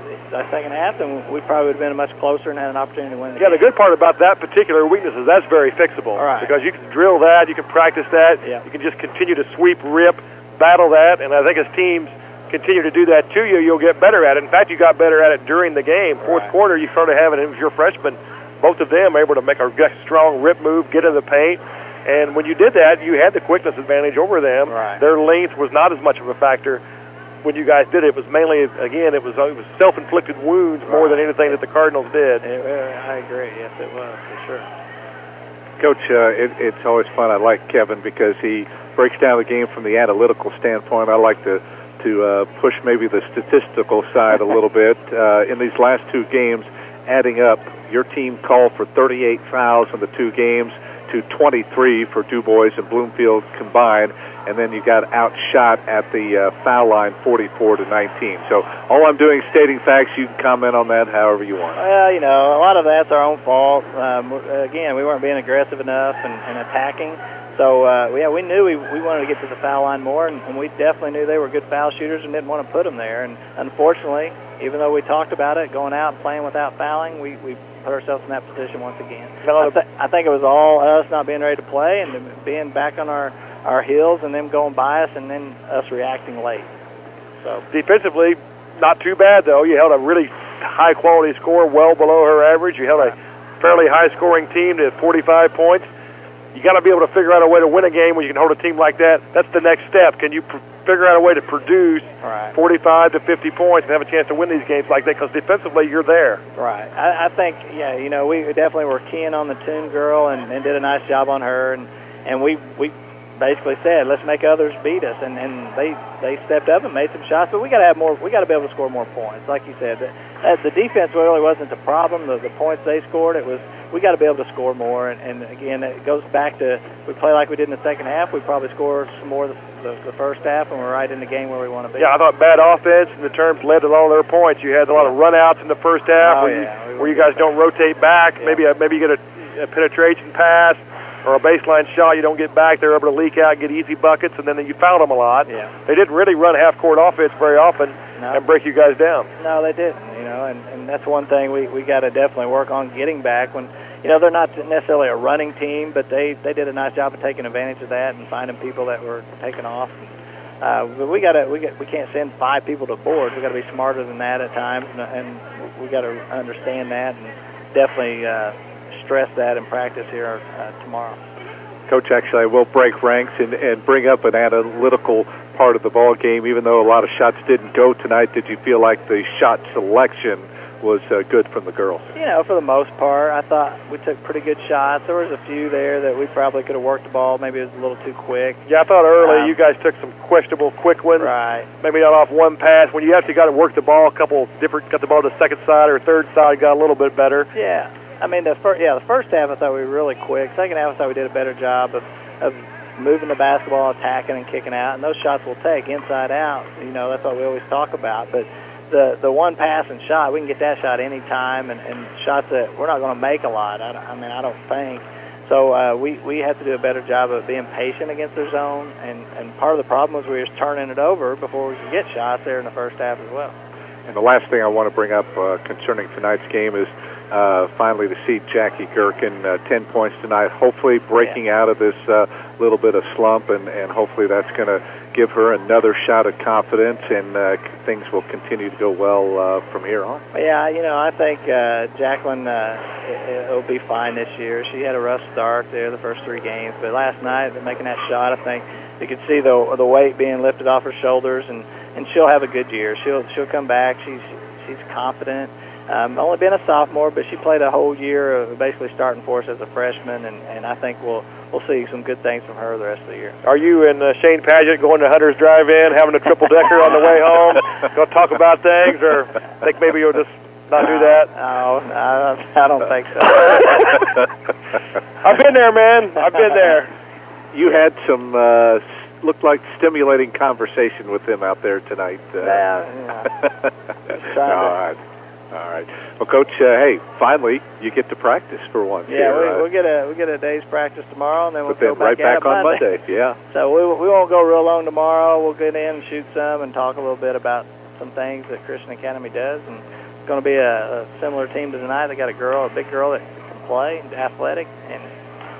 second half, then we probably would have been much closer and had an opportunity to win the game. The good part about that particular weakness is that's very fixable. Because you can drill that, you can practice that, you can just continue to sweep, rip, battle that, and I think as teams continue to do that to you, you'll get better at it. In fact, you got better at it during the game. Fourth quarter, you started having it was your freshmen, both of them able to make a strong rip move, get in the paint, and when you did that, you had the quickness advantage over them. Their length was not as much of a factor. When you guys did it, it was mainly, again, it was self-inflicted wounds more than anything that the Cardinals did. I agree. Yes, it was, for sure. Coach, it's always fun. I like Kevin because he breaks down the game from the analytical standpoint. I like to push maybe the statistical side a little bit. In these last 2 games, adding up, your team called for 38 fouls in the 2 games to 23 for Du Bois and Bloomfield combined. And then you got outshot at the foul line 44-19. So all I'm doing is stating facts. You can comment on that however you want. Well, you know, a lot of that's our own fault. Again, we weren't being aggressive enough and attacking. So, we knew we wanted to get to the foul line more, and we definitely knew they were good foul shooters and didn't want to put them there. And unfortunately, even though we talked about it, going out and playing without fouling, we put ourselves in that position once again. I think it was all us not being ready to play and being back on our heels and them going by us and then us reacting late. So defensively, not too bad, though. You held a really high-quality score well below her average. You held a fairly high-scoring team to 45 points. You got to be able to figure out a way to win a game when you can hold a team like that. That's the next step. Can you figure out a way to produce 45 to 50 points and have a chance to win these games like that? Because defensively, you're there. Right. I think, you know, we definitely were keying on the Toon girl and did a nice job on her. And we basically said, let's make others beat us. And they stepped up and made some shots. But we got to have more. We got to be able to score more points. Like you said, the defense really wasn't the problem. The points they scored, it was we got to be able to score more. And again, it goes back to we play like we did in the second half. We probably score some more the first half, and we're right in the game where we want to be. Yeah, I thought bad offense in the terms led to all their points. You had a lot of runouts in the first half where you guys don't rotate back. Yeah. Maybe you get a penetration pass or a baseline shot. You don't get back. They're able to leak out and get easy buckets, and then you fouled them a lot. Yeah. They didn't really run half-court offense very often and break you guys down. No, they didn't. You know, and that's one thing we got to definitely work on getting back when. You know, they're not necessarily a running team, but they did a nice job of taking advantage of that and finding people that were taking off. But we can't send 5 people to boards. We got to be smarter than that at times, and we got to understand that and definitely stress that in practice here tomorrow. Coach, actually, I will break ranks and bring up an analytical part of the ball game. Even though a lot of shots didn't go tonight, did you feel like the shot selection was good from the girls? You know, for the most part, I thought we took pretty good shots. There was a few there that we probably could have worked the ball. Maybe it was a little too quick. Yeah, I thought early you guys took some questionable quick ones. Right. Maybe not off one pass. When you actually got to work the ball, got the ball to the second side or third side, got a little bit better. Yeah. I mean, the first half I thought we were really quick. Second half I thought we did a better job of moving the basketball, attacking and kicking out. And those shots we'll take inside out. You know, that's what we always talk about. But the one pass and shot, we can get that shot any time, and shots that we're not going to make a lot. I don't think. So we have to do a better job of being patient against their zone, and part of the problem was we were just turning it over before we could get shots there in the first half as well. And the last thing I want to bring up concerning tonight's game is finally to see Jackie Gherkin, 10 points tonight, hopefully breaking out of this little bit of slump, and hopefully that's going to give her another shot of confidence, and things will continue to go well from here on. Yeah, you know, I think Jacqueline will be fine this year. She had a rough start there the first 3 games, but last night, making that shot, I think you could see the weight being lifted off her shoulders, and she'll have a good year. She'll come back. She's confident. Only been a sophomore, but she played a whole year of basically starting for us as a freshman, and I think we'll see some good things from her the rest of the year. Are you and Shane Paget going to Hunter's Drive-In, having a triple-decker on the way home? Going to talk about things, or think maybe you'll just not do that? No, I don't think so. I've been there, man. I've been there. You had some looked like stimulating conversation with them out there tonight. All right. Well, Coach, hey, finally you get to practice for once. Yeah, we get a day's practice tomorrow, and then we'll go right back on Monday. Yeah. So we won't go real long tomorrow. We'll get in and shoot some and talk a little bit about some things that Christian Academy does, and it's going to be a similar team to tonight. They got a big girl that can play, athletic, and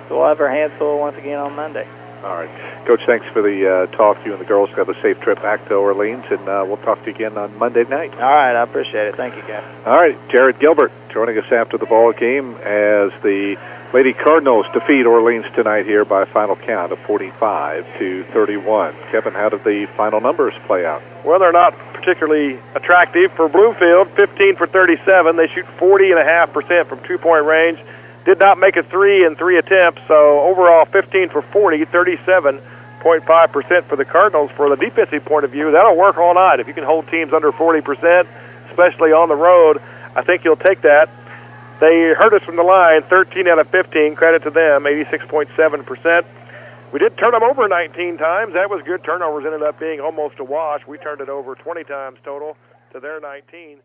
so we'll have our hands full once again on Monday. All right. Coach, thanks for the talk. You and the girls have a safe trip back to Orleans, and we'll talk to you again on Monday night. All right. I appreciate it. Thank you, guys. All right. Jared Gilbert joining us after the ball game as the Lady Cardinals defeat Orleans tonight here by a final count of 45-31. Kevin, how did the final numbers play out? Well, they're not particularly attractive. For Bloomfield, 15 for 37. They shoot 40.5% from two-point range. Did not make a three in 3 attempts, so overall 15 for 40, 37.5% for the Cardinals. For the defensive point of view, that'll work all night. If you can hold teams under 40%, especially on the road, I think you'll take that. They hurt us from the line, 13 out of 15, credit to them, 86.7%. We did turn them over 19 times. That was good. Turnovers ended up being almost a wash. We turned it over 20 times total to their 19.